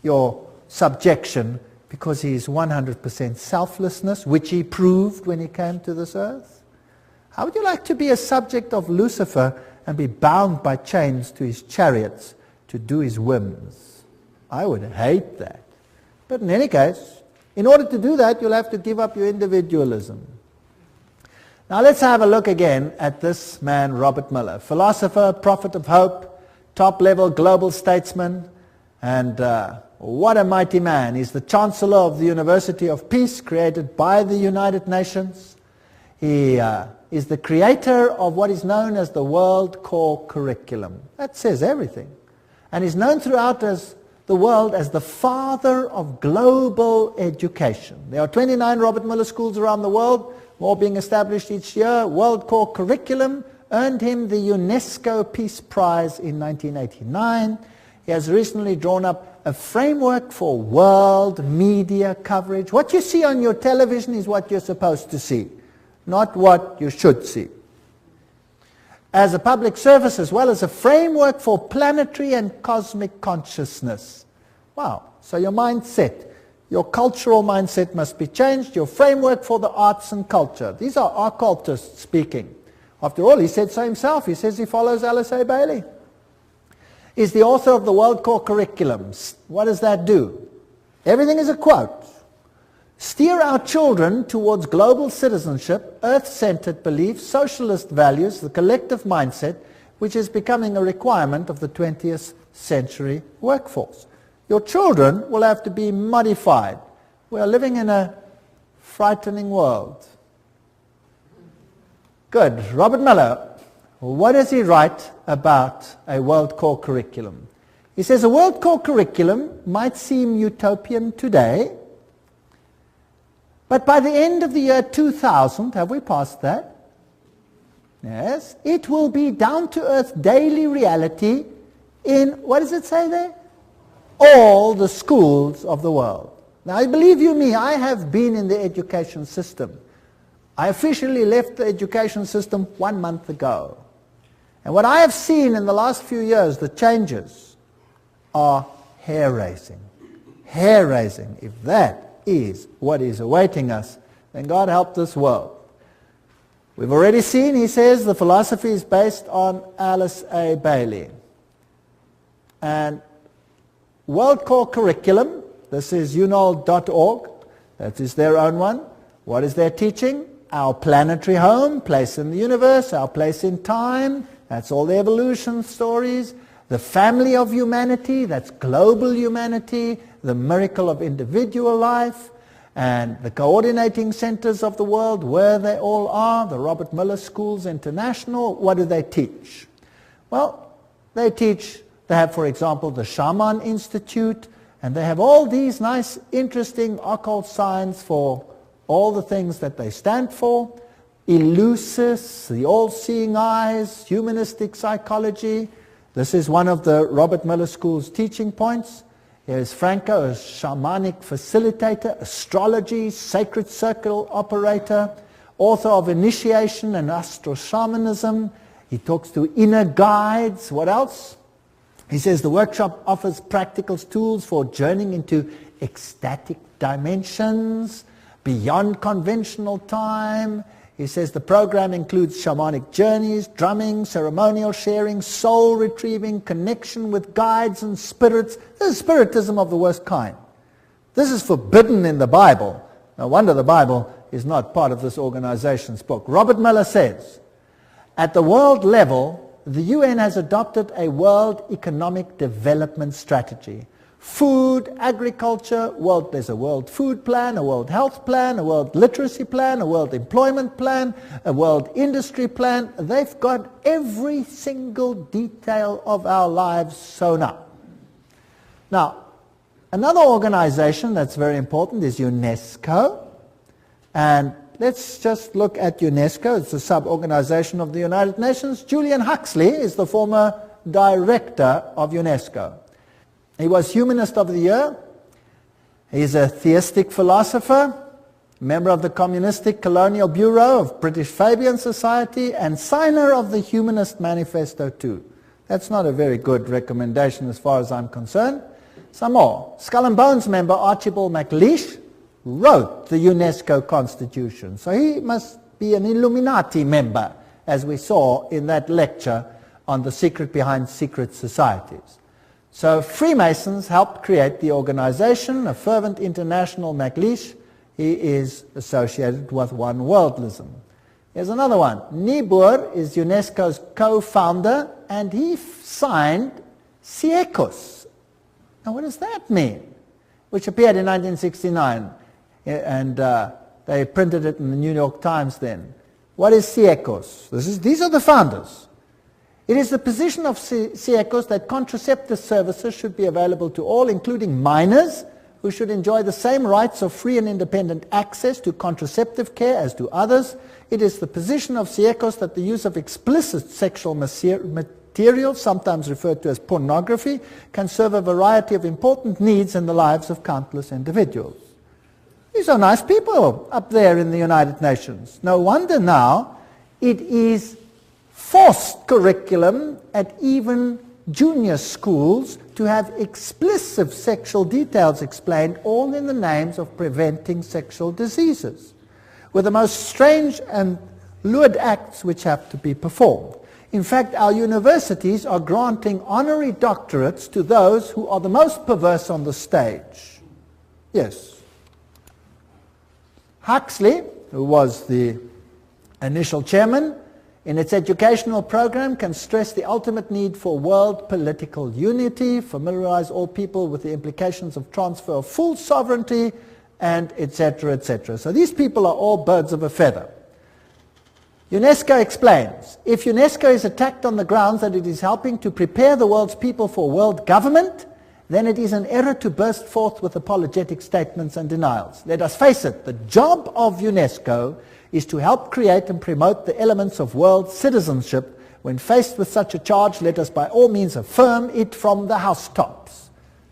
S1: your subjection, because he is 100% selflessness, which he proved when he came to this earth. How would you like to be a subject of Lucifer and be bound by chains to his chariots to do his whims? I would hate that. But in any case, in order to do that, you'll have to give up your individualism. Now let's have a look again at this man, Robert Miller, philosopher, prophet of hope, top-level global statesman, and what a mighty man. He's the Chancellor of the University of Peace, created by the United Nations. He is the creator of what is known as the World Core Curriculum. That says everything. And he's known throughout the world as the father of global education. There are 29 Robert Miller schools around the world, more being established each year. World Core Curriculum earned him the UNESCO Peace Prize in 1989. He has recently drawn up a framework for world media coverage. What you see on your television is what you're supposed to see, not what you should see. As a public service, as well as a framework for planetary and cosmic consciousness. Wow. So your mindset, your cultural mindset must be changed, your framework for the arts and culture. These are occultists speaking. After all, he said so himself. He says he follows Alice A. Bailey. He's the author of the World Core Curriculums. What does that do? Everything is a quote. steer our children towards global citizenship, earth-centered beliefs, socialist values, the collective mindset, which is becoming a requirement of the 20th century workforce. Your children will have to be modified. We are living in a frightening world. Good. Robert Muller, what does he write about a world core curriculum? He says a world core curriculum might seem utopian today, but by the end of the year 2000, have we passed that? Yes. It will be down-to-earth daily reality in, what does it say there? All the schools of the world. Now, believe you me, I have been in the education system. I officially left the education system 1 month ago. And what I have seen in the last few years, the changes are hair-raising. Hair-raising. If that is what is awaiting us, then God help this world. We've already seen, he says, the philosophy is based on Alice A. Bailey. And World Core Curriculum, this is unol.org, that is their own one. What is their teaching? Our planetary home, place in the universe, our place in time, that's all the evolution stories. The family of humanity, that's global humanity, the miracle of individual life, and the coordinating centers of the world, where they all are, the Robert Muller Schools International. What do they teach? Well, they have, for example, the Shaman Institute, and they have all these nice, interesting occult science for all the things that they stand for. Eleusis, the all-seeing eyes, humanistic psychology. This is one of the Robert Muller School's teaching points. Here is Franco, a shamanic facilitator, astrology, sacred circle operator, author of Initiation and Astro-Shamanism. He talks to inner guides. What else? He says the workshop offers practical tools for journeying into ecstatic dimensions, beyond conventional time. He says the program includes shamanic journeys, drumming, ceremonial sharing, soul retrieving, connection with guides and spirits. This is spiritism of the worst kind. This is forbidden in the Bible. No wonder the Bible is not part of this organization's book. Robert Muller says, at the world level, the UN has adopted a world economic development strategy. Food, agriculture, there's a world food plan, a world health plan, a world literacy plan, a world employment plan, a world industry plan. They've got every single detail of our lives sewn up. Now, another organization that's very important is UNESCO. And let's just look at UNESCO. It's a sub-organization of the United Nations. Julian Huxley is the former director of UNESCO. He was Humanist of the Year. He's a theistic philosopher, member of the Communistic Colonial Bureau of British Fabian Society, and signer of the Humanist Manifesto too. That's not a very good recommendation as far as I'm concerned. Some more. Skull and Bones member Archibald MacLeish wrote the UNESCO Constitution. So he must be an Illuminati member, as we saw in that lecture on the secret behind secret societies. So Freemasons helped create the organization, a fervent international MacLeish. He is associated with one worldlism. Here's another one. Niebuhr is UNESCO's co-founder, and he signed Siecus. Now what does that mean? Which appeared in 1969, and they printed it in the New York Times then. What is Siecus? These are the founders. It is the position of Siecus that contraceptive services should be available to all, including minors, who should enjoy the same rights of free and independent access to contraceptive care as do others. It is the position of Siecus that the use of explicit sexual material, sometimes referred to as pornography, can serve a variety of important needs in the lives of countless individuals. These are nice people up there in the United Nations. No wonder now it is forced curriculum at even junior schools to have explicit sexual details explained, all in the names of preventing sexual diseases, with the most strange and lewd acts which have to be performed. In fact, our universities are granting honorary doctorates to those who are the most perverse on the stage. Yes. Huxley, who was the initial chairman, in its educational program can stress the ultimate need for world political unity, familiarize all people with the implications of transfer of full sovereignty, and etc., etc. So these people are all birds of a feather. UNESCO explains, if UNESCO is attacked on the grounds that it is helping to prepare the world's people for world government, then it is an error to burst forth with apologetic statements and denials. Let us face it, the job of UNESCO is to help create and promote the elements of world citizenship. When faced with such a charge, let us by all means affirm it from the housetops.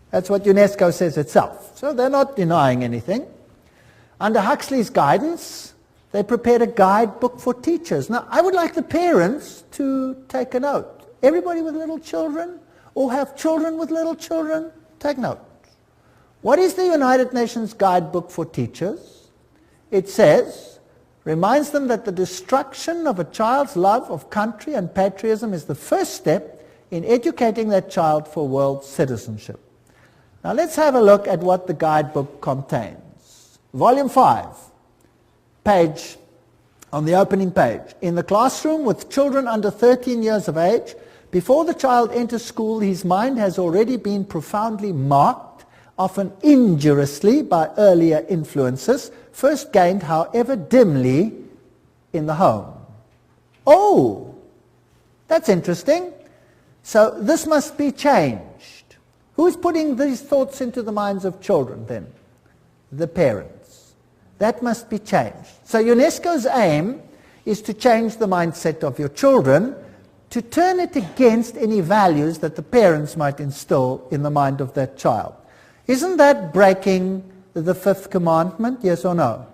S1: That's what UNESCO says itself. So they're not denying anything. Under Huxley's guidance, they prepared a guidebook for teachers. Now, I would like the parents to take a note. Everybody with little children, or have children with little children, take note. What is the United Nations Guidebook for Teachers? It says, reminds them that the destruction of a child's love of country and patriotism is the first step in educating that child for world citizenship. Now let's have a look at what the guidebook contains. Volume 5, page, on the opening page. In the classroom with children under 13 years of age, before the child enters school, his mind has already been profoundly marked, often injuriously by earlier influences, first gained, however dimly, in the home. Oh, that's interesting. So this must be changed. Who's putting these thoughts into the minds of children then? The parents. That must be changed. So UNESCO's aim is to change the mindset of your children, to turn it against any values that the parents might instill in the mind of that child. Isn't that breaking the fifth commandment, yes or no?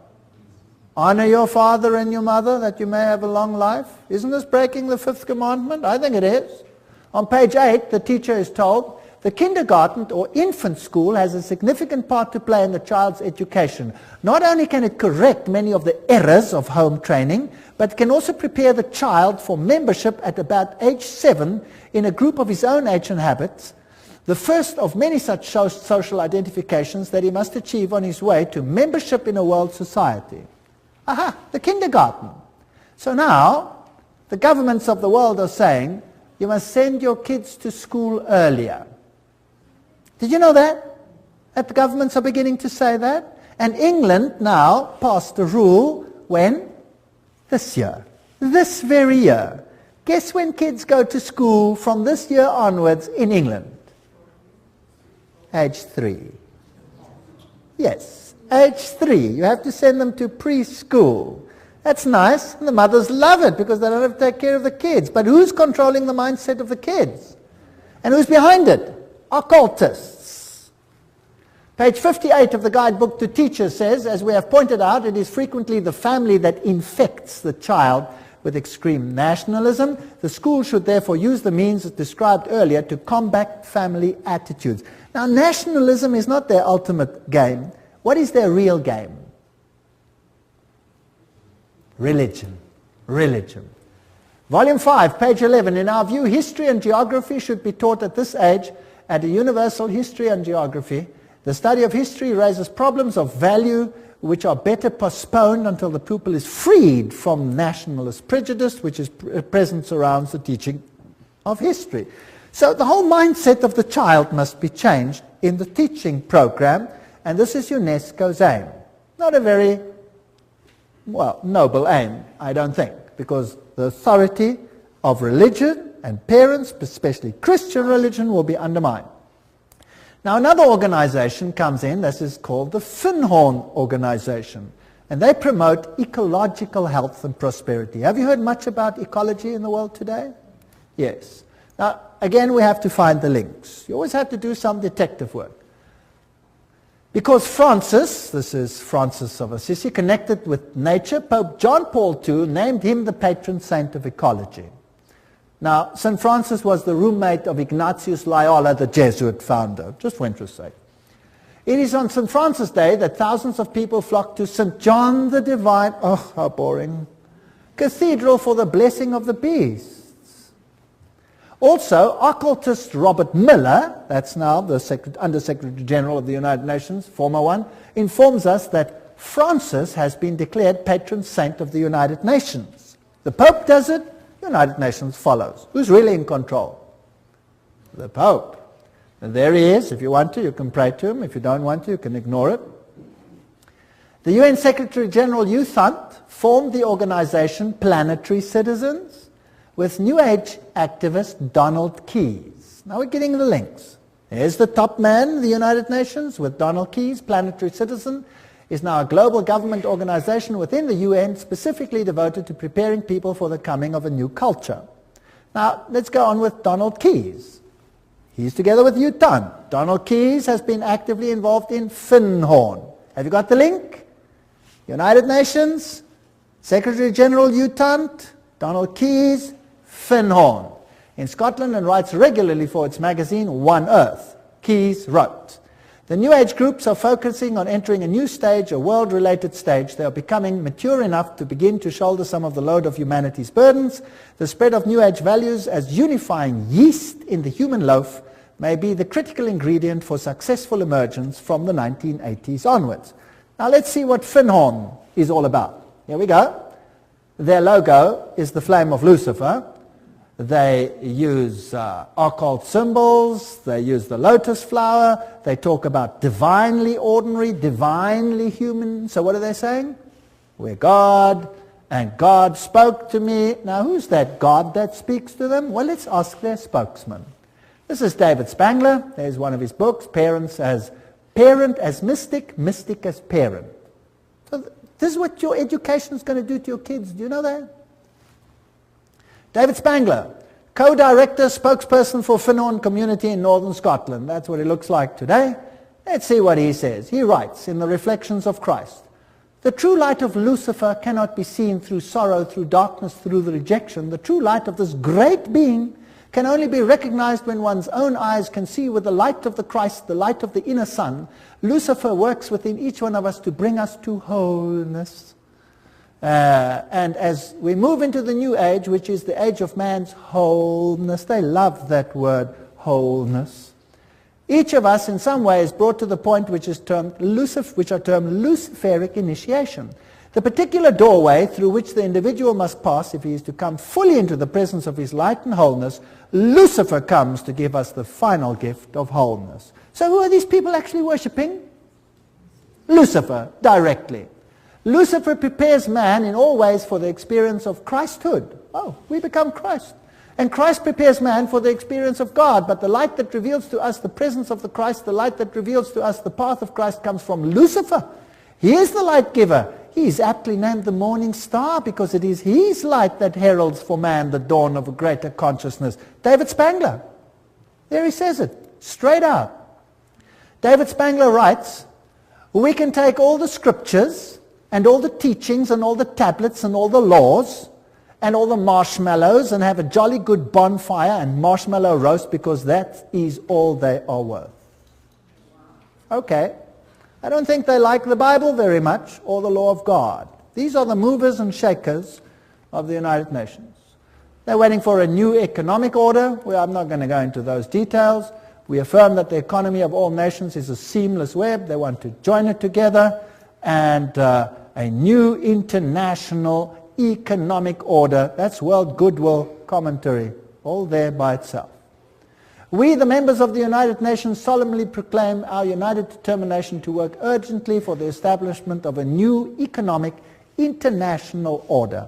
S1: Honor your father and your mother that you may have a long life. Isn't this breaking the fifth commandment? I think it is. On page 8, the teacher is told, the kindergarten or infant school has a significant part to play in the child's education. Not only can it correct many of the errors of home training, but can also prepare the child for membership at about age 7 in a group of his own age and habits, the first of many such social identifications that he must achieve on his way to membership in a world society. Aha, the kindergarten. So now, the governments of the world are saying, you must send your kids to school earlier. Did you know that? That the governments are beginning to say that? And England now passed a rule when? This year. This very year. Guess when kids go to school from this year onwards in England? Age 3. Yes, age 3. You have to send them to preschool. That's nice. And the mothers love it because they don't have to take care of the kids. But who's controlling the mindset of the kids? And who's behind it? Occultists. Page 58 of the guidebook to teachers says, as we have pointed out, it is frequently the family that infects the child with extreme nationalism. The school should therefore use the means described earlier to combat family attitudes. Now, nationalism is not their ultimate game. What is their real game? Religion. Religion. Volume 5, page 11. In our view, history and geography should be taught at this age at a universal history and geography. The study of history raises problems of value which are better postponed until the pupil is freed from nationalist prejudice, which is present surrounds the teaching of history. So the whole mindset of the child must be changed in the teaching program, and this is UNESCO's aim. Not a very, well, noble aim, I don't think, because the authority of religion and parents, especially Christian religion, will be undermined. Now another organization comes in, this is called the Finhorn Organization, and they promote ecological health and prosperity. Have you heard much about ecology in the world today? Yes. Now again, we have to find the links. You always have to do some detective work. Because Francis, this is Francis of Assisi, connected with nature, Pope John Paul II named him the patron saint of ecology. Now, St. Francis was the roommate of Ignatius Loyola, the Jesuit founder, just for interest's sake. It is on St. Francis Day that thousands of people flock to St. John the Divine, oh, how boring, Cathedral for the blessing of the beasts. Also, occultist Robert Miller, that's now the Under-Secretary General of the United Nations, former one, informs us that Francis has been declared patron saint of the United Nations. The Pope does it, United Nations follows. Who's really in control? The Pope. And there he is. If you want to, you can pray to him. If you don't want to, you can ignore it. The UN Secretary General U Thant formed the organization Planetary Citizens with New Age activist Donald Keyes. Now we're getting the links. There's the top man of the United Nations with Donald Keyes. Planetary Citizen is now a global government organization within the UN specifically devoted to preparing people for the coming of a new culture. Now let's go on with Donald Keyes. He's together with U Thant. Donald Keyes has been actively involved in Finhorn. Have you got the link? United Nations, Secretary General U Thant, Donald Keyes, Finhorn. In Scotland and writes regularly for its magazine One Earth. Keyes wrote, "The New Age groups are focusing on entering a new stage, a world-related stage. They are becoming mature enough to begin to shoulder some of the load of humanity's burdens. The spread of New Age values as unifying yeast in the human loaf may be the critical ingredient for successful emergence from the 1980s onwards." Now let's see what Finhorn is all about. Here we go. Their logo is the flame of Lucifer. They use occult symbols. They use the lotus flower. They talk about divinely ordinary, divinely human. So what are they saying? We're God, and God spoke to me. Now who's that God that speaks to them? Well, let's ask their spokesman. This is David Spangler. There's one of his books, Parent as Mystic, Mystic as Parent. So this is what your education is going to do to your kids. Do you know that? David Spangler, co-director, spokesperson for Finhorn community in northern Scotland. That's what it looks like today. Let's see what he says. He writes in the Reflections of Christ, "The true light of Lucifer cannot be seen through sorrow, through darkness, through the rejection. The true light of this great being can only be recognized when one's own eyes can see with the light of the Christ, the light of the inner sun. Lucifer works within each one of us to bring us to wholeness. And as we move into the new age, which is the age of man's wholeness," they love that word, wholeness, "each of us in some way is brought to the point which are termed Luciferic initiation. The particular doorway through which the individual must pass if he is to come fully into the presence of his light and wholeness, Lucifer comes to give us the final gift of wholeness." So who are these people actually worshipping? Lucifer, directly. Lucifer prepares man in all ways for the experience of Christhood. Oh, we become Christ. And Christ prepares man for the experience of God. But the light that reveals to us the presence of the Christ, the light that reveals to us the path of Christ comes from Lucifer. He is the light giver. He is aptly named the morning star because it is his light that heralds for man the dawn of a greater consciousness. David Spangler. There he says it, straight out. David Spangler writes, "We can take all the scriptures and all the teachings and all the tablets and all the laws and all the marshmallows and have a jolly good bonfire and marshmallow roast because that is all they are worth." Okay. I don't think they like the Bible very much or the law of God. These are the movers and shakers of the United Nations. They're waiting for a new economic order. Well, I'm not going to go into those details. We affirm that the economy of all nations is a seamless web. They want to join it together, and a new international economic order. That's World Goodwill Commentary, all there by itself. "We, the members of the United Nations, solemnly proclaim our united determination to work urgently for the establishment of a new economic international order.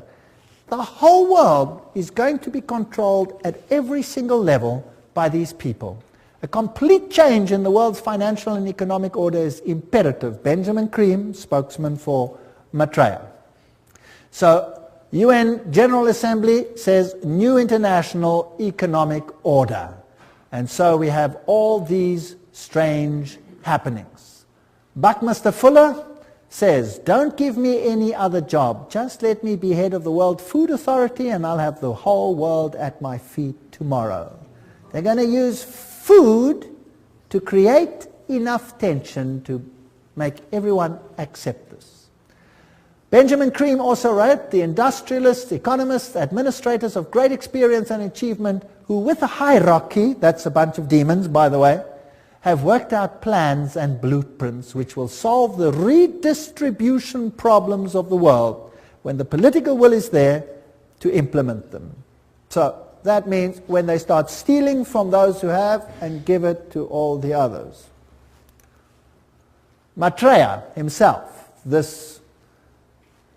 S1: The whole world is going to be controlled at every single level by these people. A complete change in the world's financial and economic order is imperative." Benjamin Cream, spokesman for Maitreya. So, UN General Assembly says new international economic order. And so we have all these strange happenings. Buckminster Fuller says, "Don't give me any other job. Just let me be head of the World Food Authority and I'll have the whole world at my feet tomorrow." They're going to use food to create enough tension to make everyone accept this. Benjamin Cream also wrote, "The industrialists, economists, administrators of great experience and achievement who with a hierarchy," that's a bunch of demons by the way, have worked out plans and blueprints which will solve the redistribution problems of the world when the political will is there to implement them. So that means when they start stealing from those who have and give it to all the others. Maitreya himself, this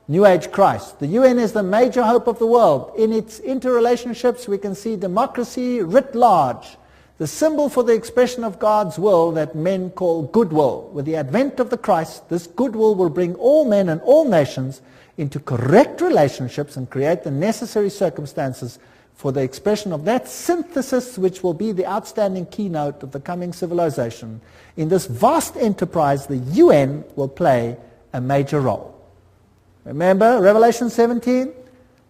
S1: New Age Christ. The UN is the major hope of the world. In its interrelationships we can see democracy writ large, the symbol for the expression of God's will that men call goodwill. With the advent of the Christ, this goodwill will bring all men and all nations into correct relationships and create the necessary circumstances for the expression of that synthesis which will be the outstanding keynote of the coming civilization. In this vast enterprise, the UN will play a major role. Remember Revelation 17?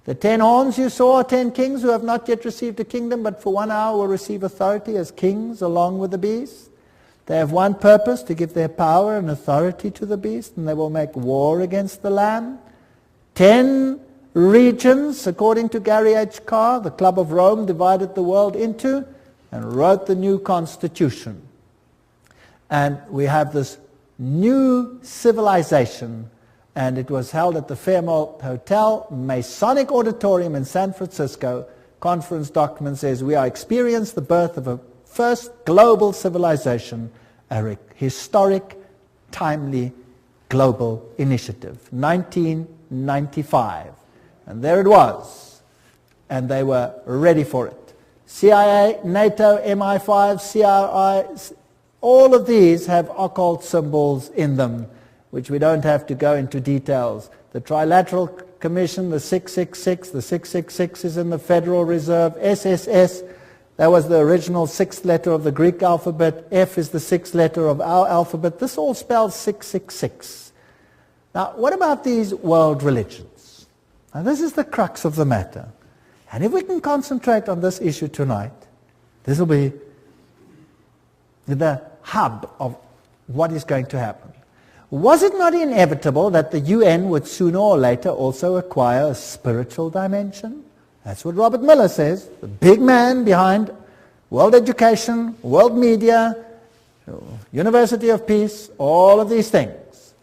S1: The 10 horns you saw are 10 kings who have not yet received a kingdom, but for 1 hour will receive authority as kings along with the beast. They have one purpose, to give their power and authority to the beast, and they will make war against the Lamb. 10 regions, according to Gary H. Carr, the Club of Rome divided the world into and wrote the new constitution. And we have this new civilization, and it was held at the Fairmont Hotel, Masonic Auditorium in San Francisco. Conference document says, we are experiencing the birth of a first global civilization, a historic, timely, global initiative. 1995. And there it was. And they were ready for it. CIA, NATO, MI5, CRI, all of these have occult symbols in them, which we don't have to go into details. The Trilateral Commission, the 666 is in the Federal Reserve. SSS, that was the original 6th letter of the Greek alphabet. F is the 6th letter of our alphabet. This all spells 666. Now, what about these world religions? Now, this is the crux of the matter. And if we can concentrate on this issue tonight, this will be the hub of what is going to happen. Was it not inevitable that the UN would sooner or later also acquire a spiritual dimension? That's what Robert Miller says, the big man behind world education, world media, University of Peace, all of these things.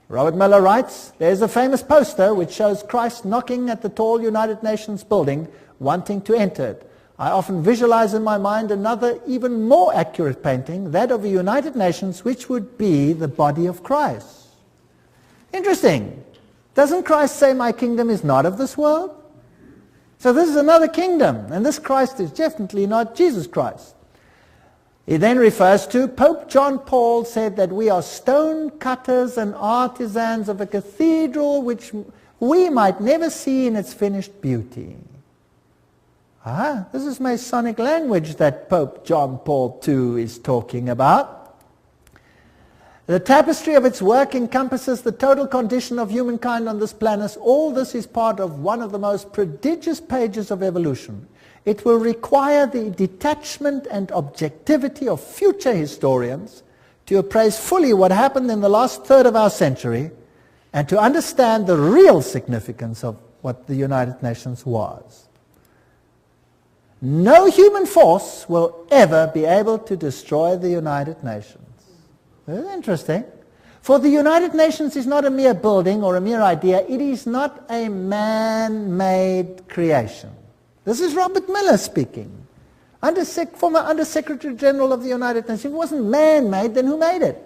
S1: Robert Miller writes, there's a famous poster which shows Christ knocking at the tall United Nations building, wanting to enter it. I often visualize in my mind another even more accurate painting, that of the United Nations, which would be the body of Christ. Interesting. Doesn't Christ say, my kingdom is not of this world? So this is another kingdom, and this Christ is definitely not Jesus Christ. He then refers to Pope John Paul said that we are stone cutters and artisans of a cathedral which we might never see in its finished beauty. This is Masonic language that Pope John Paul II is talking about. The tapestry of its work encompasses the total condition of humankind on this planet. All this is part of one of the most prodigious pages of evolution. It will require the detachment and objectivity of future historians to appraise fully what happened in the last third of our century and to understand the real significance of what the United Nations was. No human force will ever be able to destroy the United Nations. Very interesting. For the United Nations is not a mere building or a mere idea. It is not a man-made creation. This is Robert Miller speaking. Former Under-Secretary General of the United Nations. If it wasn't man-made, then who made it?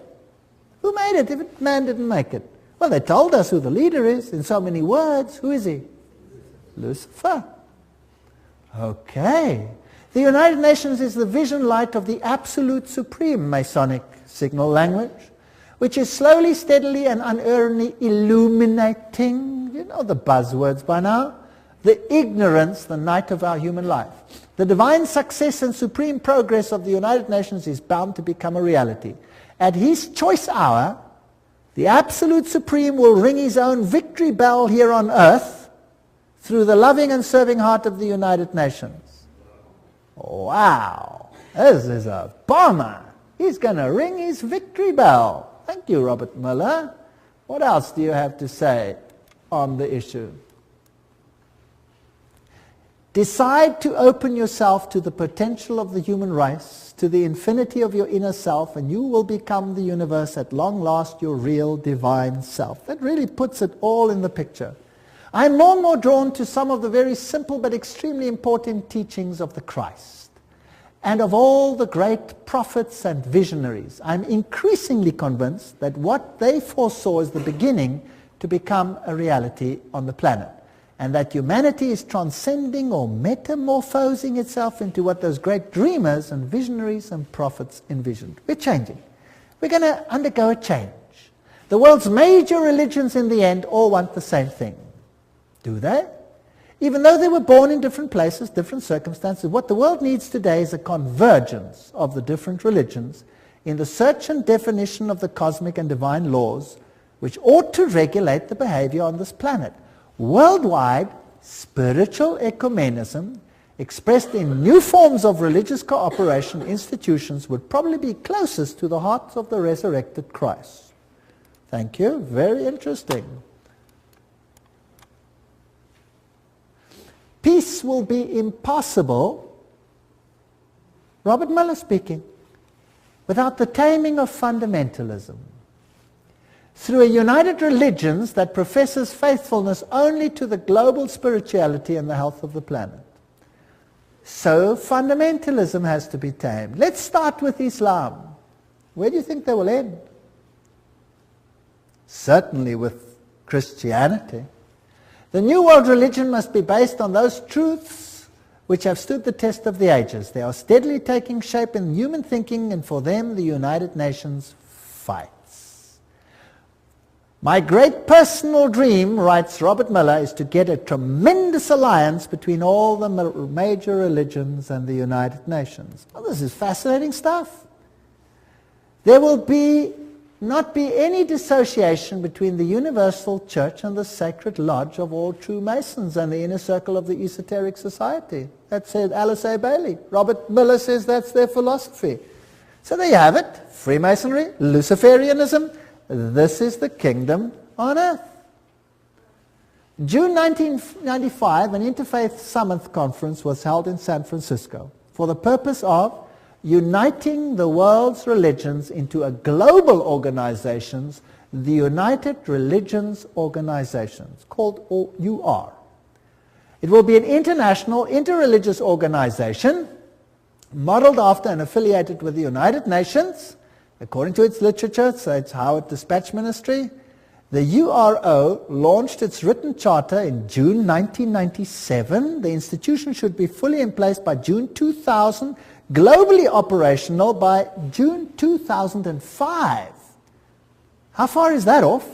S1: Who made it if man didn't make it? Well, they told us who the leader is in so many words. Who is he? Lucifer. Okay. The United Nations is the vision light of the absolute supreme Masonic signal language, which is slowly, steadily, and unerringly illuminating, you know the buzzwords by now, the ignorance, the night of our human life. The divine success and supreme progress of the United Nations is bound to become a reality. At his choice hour, the absolute supreme will ring his own victory bell here on earth through the loving and serving heart of the United Nations. Wow, this is a bomber. He's going to ring his victory bell. Thank you, Robert Miller. What else do you have to say on the issue? Decide to open yourself to the potential of the human race, to the infinity of your inner self, and you will become the universe at long last, your real divine self. That really puts it all in the picture. I'm more and more drawn to some of the very simple but extremely important teachings of the Christ and of all the great prophets and visionaries. I'm increasingly convinced that what they foresaw is the beginning to become a reality on the planet, and that humanity is transcending or metamorphosing itself into what those great dreamers and visionaries and prophets envisioned. We're changing. We're going to undergo a change. The world's major religions in the end all want the same thing. Do they? Even though they were born in different places, different circumstances, what the world needs today is a convergence of the different religions in the search and definition of the cosmic and divine laws which ought to regulate the behavior on this planet. Worldwide, spiritual ecumenism, expressed in new forms of religious cooperation institutions, would probably be closest to the heart of the resurrected Christ. Thank you. Very interesting. Peace will be impossible, Robert Muller speaking, without the taming of fundamentalism. Through a united religion that professes faithfulness only to the global spirituality and the health of the planet. So fundamentalism has to be tamed. Let's start with Islam. Where do you think they will end? Certainly with Christianity. The New World religion must be based on those truths which have stood the test of the ages. They are steadily taking shape in human thinking, and for them the United Nations fights. My great personal dream, writes Robert Muller, is to get a tremendous alliance between all the major religions and the United Nations. Well, this is fascinating stuff. There will not be any dissociation between the universal church and the sacred lodge of all true Masons and the inner circle of the esoteric society. That said Alice A. Bailey. Robert Muller says that's their philosophy. So there you have it. Freemasonry, Luciferianism. This is the kingdom on earth. June 1995, an Interfaith Summit conference was held in San Francisco for the purpose of uniting the world's religions into a global organization, the United Religions Organization, called UR. It will be an international, interreligious organization modeled after and affiliated with the United Nations. According to its literature, so it's Howard Dispatch Ministry, the URO launched its written charter in June 1997. The institution should be fully in place by June 2000, globally operational by June 2005. How far is that off?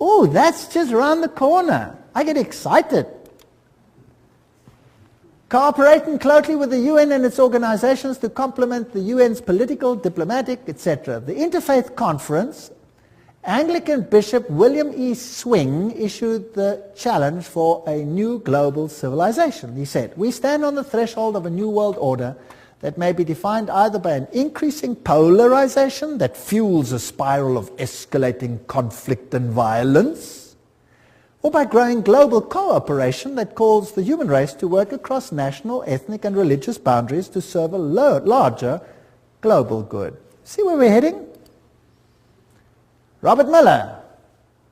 S1: Oh, that's just around the corner. I get excited. Cooperating closely with the UN and its organizations to complement the UN's political, diplomatic, etc. The Interfaith Conference, Anglican Bishop William E. Swing issued the challenge for a new global civilization. He said, "We stand on the threshold of a new world order that may be defined either by an increasing polarization that fuels a spiral of escalating conflict and violence, or by growing global cooperation that calls the human race to work across national, ethnic, and religious boundaries to serve a larger global good." See where we're heading? Robert Muller,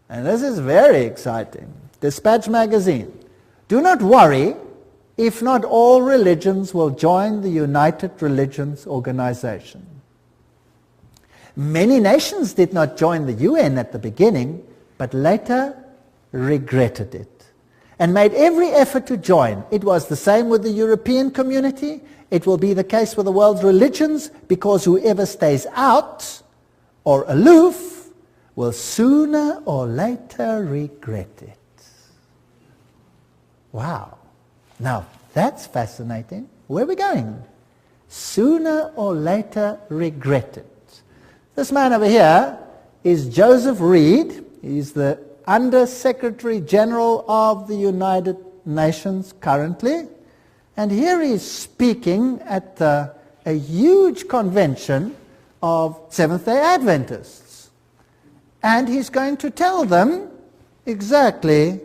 S1: and this is very exciting, Dispatch magazine. "Do not worry if not all religions will join the United Religions Organization. Many nations did not join the UN at the beginning, but later regretted it and made every effort to join. It was the same with the European community. It will be the case with the world's religions, because whoever stays out or aloof will sooner or later regret it." Wow. Now, that's fascinating. Where are we going? Sooner or later regret it. This man over here is Joseph Reed. He's the Under-Secretary General of the United Nations currently. And here he's speaking at a huge convention of Seventh-day Adventists. And he's going to tell them exactly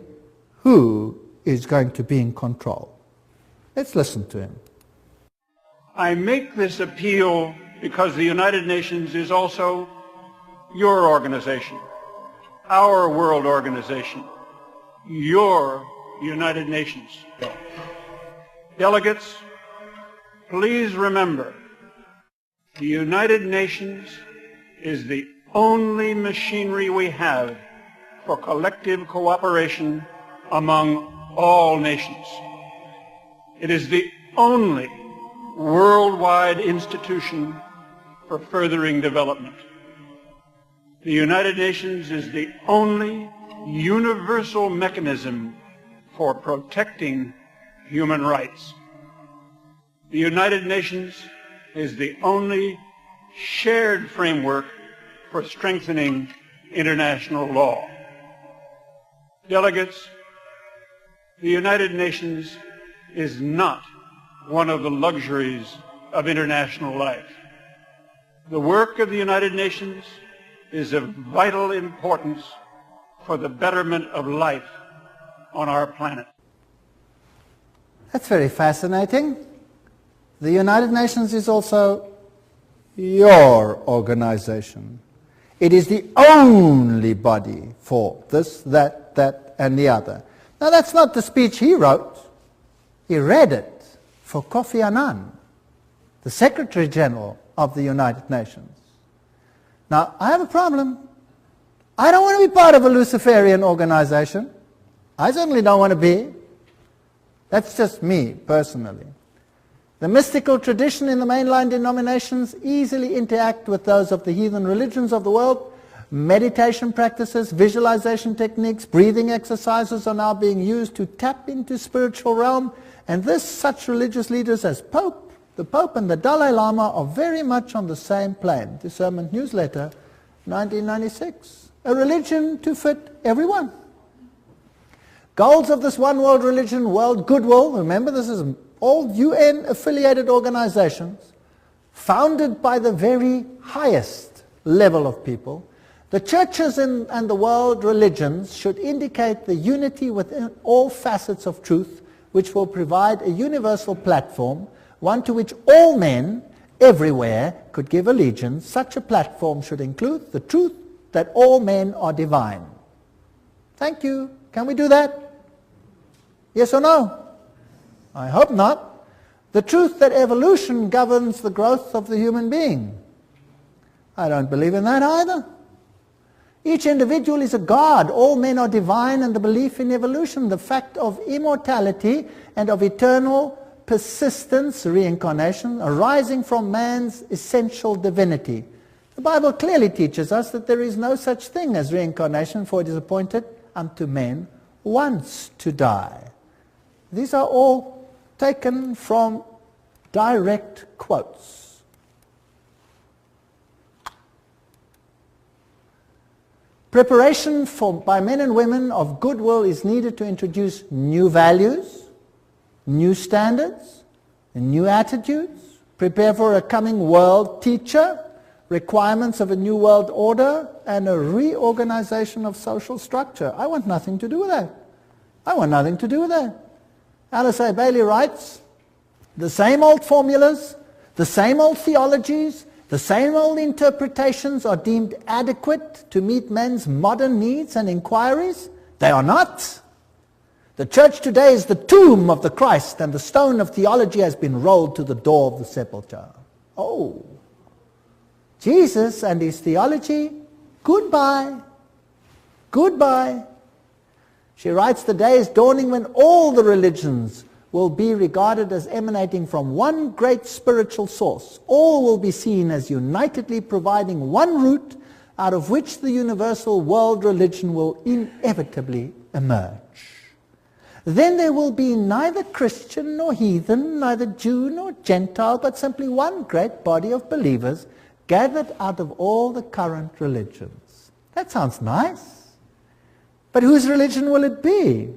S1: who is going to be in control. Let's listen to him.
S2: I make this appeal because the United Nations is also your organization, our world organization, your United Nations. Delegates, please remember, the United Nations is the only machinery we have for collective cooperation among all nations. It is the only worldwide institution for furthering development. The United Nations is the only universal mechanism for protecting human rights. The United Nations is the only shared framework for strengthening international law. Delegates, the United Nations is not one of the luxuries of international life. The work of the United Nations is of vital importance for the betterment of life on our planet.
S1: That's very fascinating. The United Nations is also your organization. It is the only body for this, that, and the other. Now that's not the speech he wrote. He read it for Kofi Annan, the Secretary General of the United Nations. Now, I have a problem. I don't want to be part of a Luciferian organization. I certainly don't want to be. That's just me, personally. The mystical tradition in the mainline denominations easily interact with those of the heathen religions of the world. Meditation practices, visualization techniques, breathing exercises are now being used to tap into spiritual realm, and such religious leaders as the Pope and the Dalai Lama are very much on the same plane. Discernment Newsletter, 1996. A religion to fit everyone. Goals of this one world religion, world goodwill, remember this is all UN-affiliated organizations, founded by the very highest level of people. The churches and the world religions should indicate the unity within all facets of truth, which will provide a universal platform, one to which all men everywhere could give allegiance. Such a platform should include the truth that all men are divine. Thank you. Can we do that? Yes or no? I hope not. The truth that evolution governs the growth of the human being. I don't believe in that either. Each individual is a god. All men are divine, and the belief in evolution, the fact of immortality and of eternal persistence, reincarnation, arising from man's essential divinity. The Bible clearly teaches us that there is no such thing as reincarnation, for it is appointed unto men once to die. These are all taken from direct quotes. Preparation by men and women of goodwill is needed to introduce new values, new standards, and new attitudes, prepare for a coming world teacher, requirements of a new world order, and a reorganization of social structure. I want nothing to do with that. I want nothing to do with that. Alice A. Bailey writes, the same old formulas, the same old theologies, the same old interpretations are deemed adequate to meet men's modern needs and inquiries. They are not. The church today is the tomb of the Christ, and the stone of theology has been rolled to the door of the sepulchre. Oh, Jesus and his theology, goodbye. Goodbye. She writes, the day is dawning when all the religions will be regarded as emanating from one great spiritual source. All will be seen as unitedly providing one root out of which the universal world religion will inevitably emerge. Then there will be neither Christian nor heathen, neither Jew nor Gentile, but simply one great body of believers gathered out of all the current religions. That sounds nice. But whose religion will it be?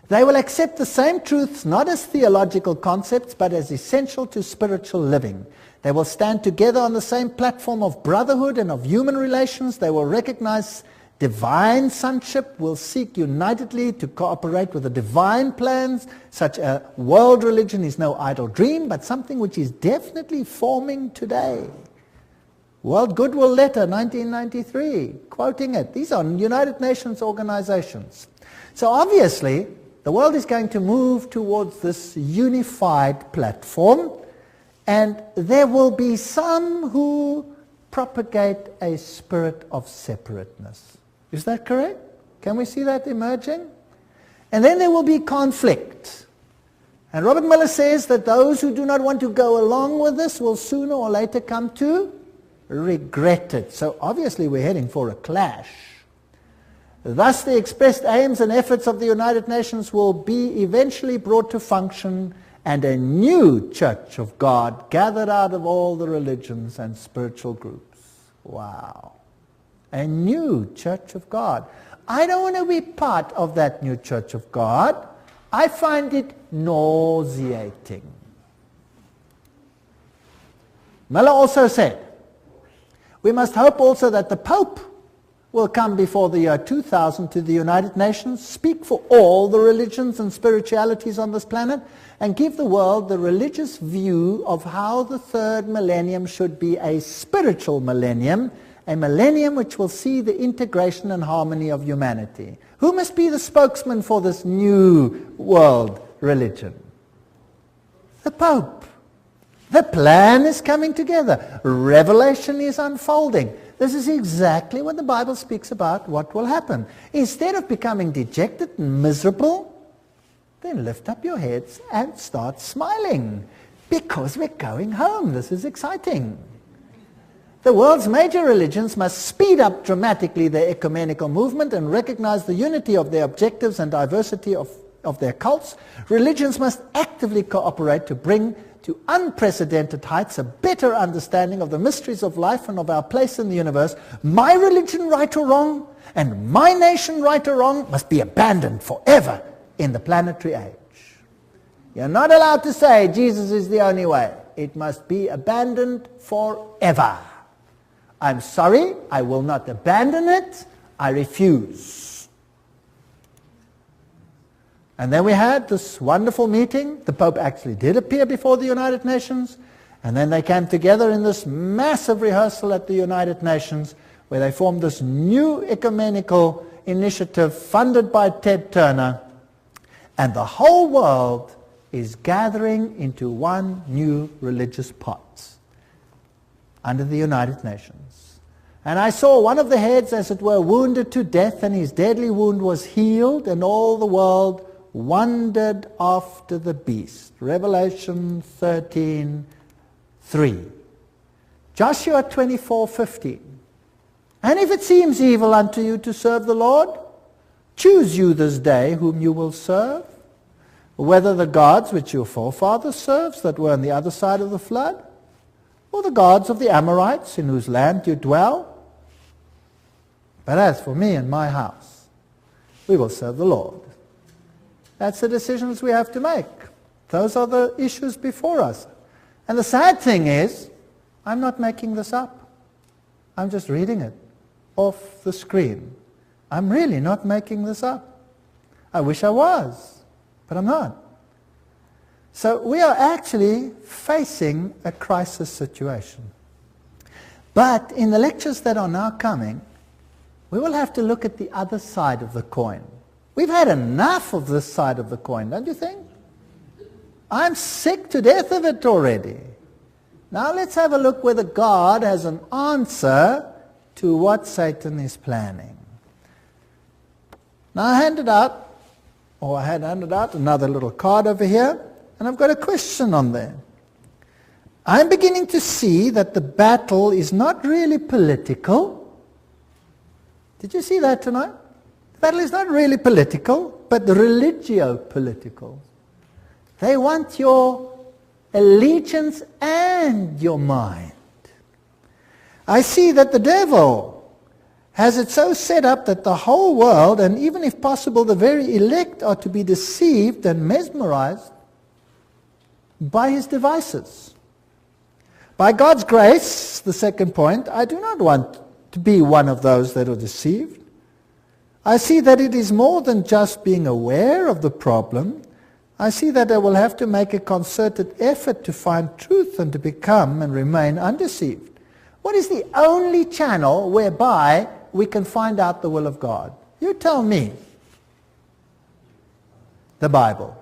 S1: They will accept the same truths not as theological concepts, but as essential to spiritual living. They will stand together on the same platform of brotherhood and of human relations. They will recognize divine sonship will seek unitedly to cooperate with the divine plans. Such a world religion is no idle dream, but something which is definitely forming today. World Goodwill Letter, 1993, quoting it. These are United Nations organizations. So obviously, the world is going to move towards this unified platform, and there will be some who propagate a spirit of separateness. Is that correct? Can we see that emerging? And then there will be conflict. And Robert Miller says that those who do not want to go along with this will sooner or later come to regret it. So obviously we're heading for a clash. Thus the expressed aims and efforts of the United Nations will be eventually brought to function, and a new church of God gathered out of all the religions and spiritual groups. Wow. A new church of God. I don't want to be part of that new church of God. I find it nauseating. Miller also said, we must hope also that the Pope will come before the year 2000 to the United Nations, speak for all the religions and spiritualities on this planet, and give the world the religious view of how the third millennium should be a spiritual millennium, a millennium which will see the integration and harmony of humanity. Who must be the spokesman for this new world religion? The Pope. The plan is coming together. Revelation is unfolding. This is exactly what the Bible speaks about what will happen. Instead of becoming dejected and miserable, then lift up your heads and start smiling, because we're going home. This is exciting. The world's major religions must speed up dramatically their ecumenical movement and recognize the unity of their objectives and diversity of their cults. Religions must actively cooperate to bring to unprecedented heights a better understanding of the mysteries of life and of our place in the universe. My religion, right or wrong, and my nation, right or wrong, must be abandoned forever in the planetary age. You're not allowed to say Jesus is the only way. It must be abandoned forever. I'm sorry, I will not abandon it. I refuse. And then we had this wonderful meeting. The Pope actually did appear before the United Nations. And then they came together in this massive rehearsal at the United Nations, where they formed this new ecumenical initiative funded by Ted Turner. And the whole world is gathering into one new religious pot under the United Nations. And I saw one of the heads, as it were, wounded to death, and his deadly wound was healed, and all the world wondered after the beast. Revelation 13:3. Joshua 24:15. And if it seems evil unto you to serve the Lord, choose you this day whom you will serve, whether the gods which your forefathers served that were on the other side of the flood, or the gods of the Amorites in whose land you dwell. But as for me and my house, we will serve the Lord. That's the decisions we have to make. Those are the issues before us. And the sad thing is, I'm not making this up. I'm just reading it off the screen. I'm really not making this up. I wish I was, but I'm not. So we are actually facing a crisis situation. But in the lectures that are now coming, we will have to look at the other side of the coin. We've had enough of this side of the coin, don't you think? I'm sick to death of it already. Now let's have a look whether God has an answer to what Satan is planning. Now I had handed out another little card over here, and I've got a question on there. I'm beginning to see that the battle is not really political. Did you see that tonight? The battle is not really political, but religio-political. They want your allegiance and your mind. I see that the devil has it so set up that the whole world, and even if possible the very elect, are to be deceived and mesmerized by his devices. By God's grace, the second point, I do not want to be one of those that are deceived. I see that it is more than just being aware of the problem. I see that I will have to make a concerted effort to find truth and to become and remain undeceived. What is the only channel whereby we can find out the will of God? You tell me. The Bible.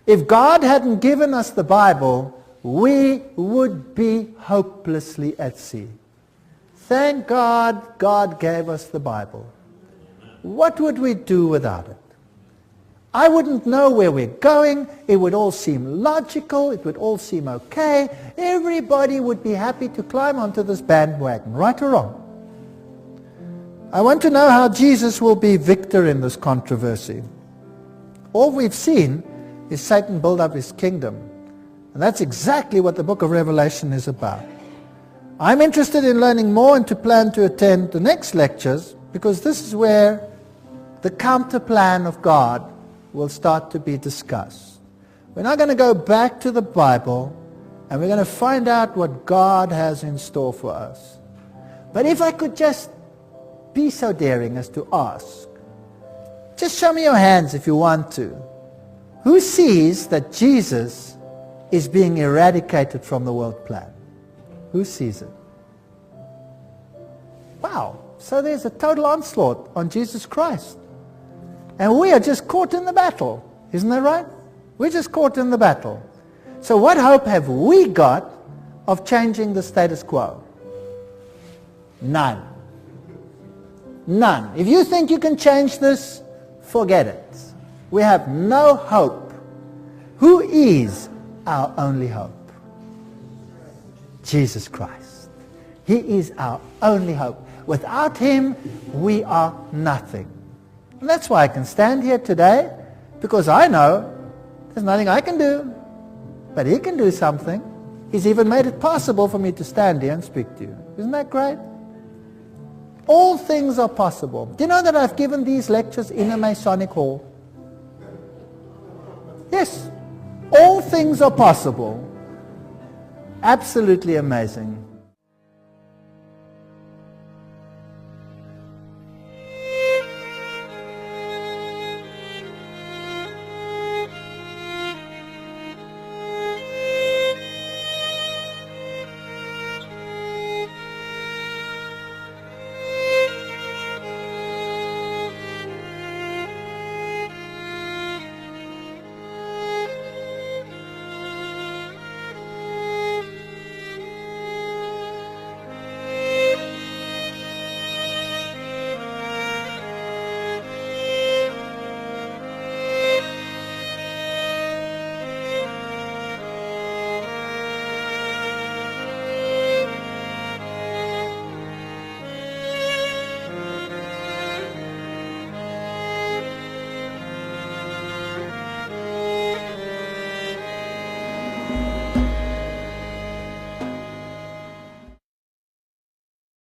S1: If God hadn't given us the Bible, we would be hopelessly at sea. Thank God, God gave us the Bible. What would we do without it? I wouldn't know where we're going. It would all seem logical. It would all seem okay. Everybody would be happy to climb onto this bandwagon, right or wrong. I want to know how Jesus will be victor in this controversy. All we've seen is Satan build up his kingdom. And that's exactly what the book of Revelation is about. I'm interested in learning more and to plan to attend the next lectures, because this is where the counter plan of God will start to be discussed. We're now going to go back to the Bible and we're going to find out what God has in store for us. But if I could just be so daring as to ask, just show me your hands if you want to. Who sees that Jesus is being eradicated from the world plan? Who sees it? Wow, so there's a total onslaught on Jesus Christ. And we are just caught in the battle. Isn't that right? We're just caught in the battle. So what hope have we got of changing the status quo? None. None. If you think you can change this, forget it. We have no hope. Who is our only hope? Jesus Christ. He is our only hope. Without him, we are nothing. And that's why I can stand here today, because I know there's nothing I can do, but he can do something. He's even made it possible for me to stand here and speak to you. Isn't that great? All things are possible. Do you know that I've given these lectures in a Masonic hall? Yes. All things are possible. Absolutely amazing.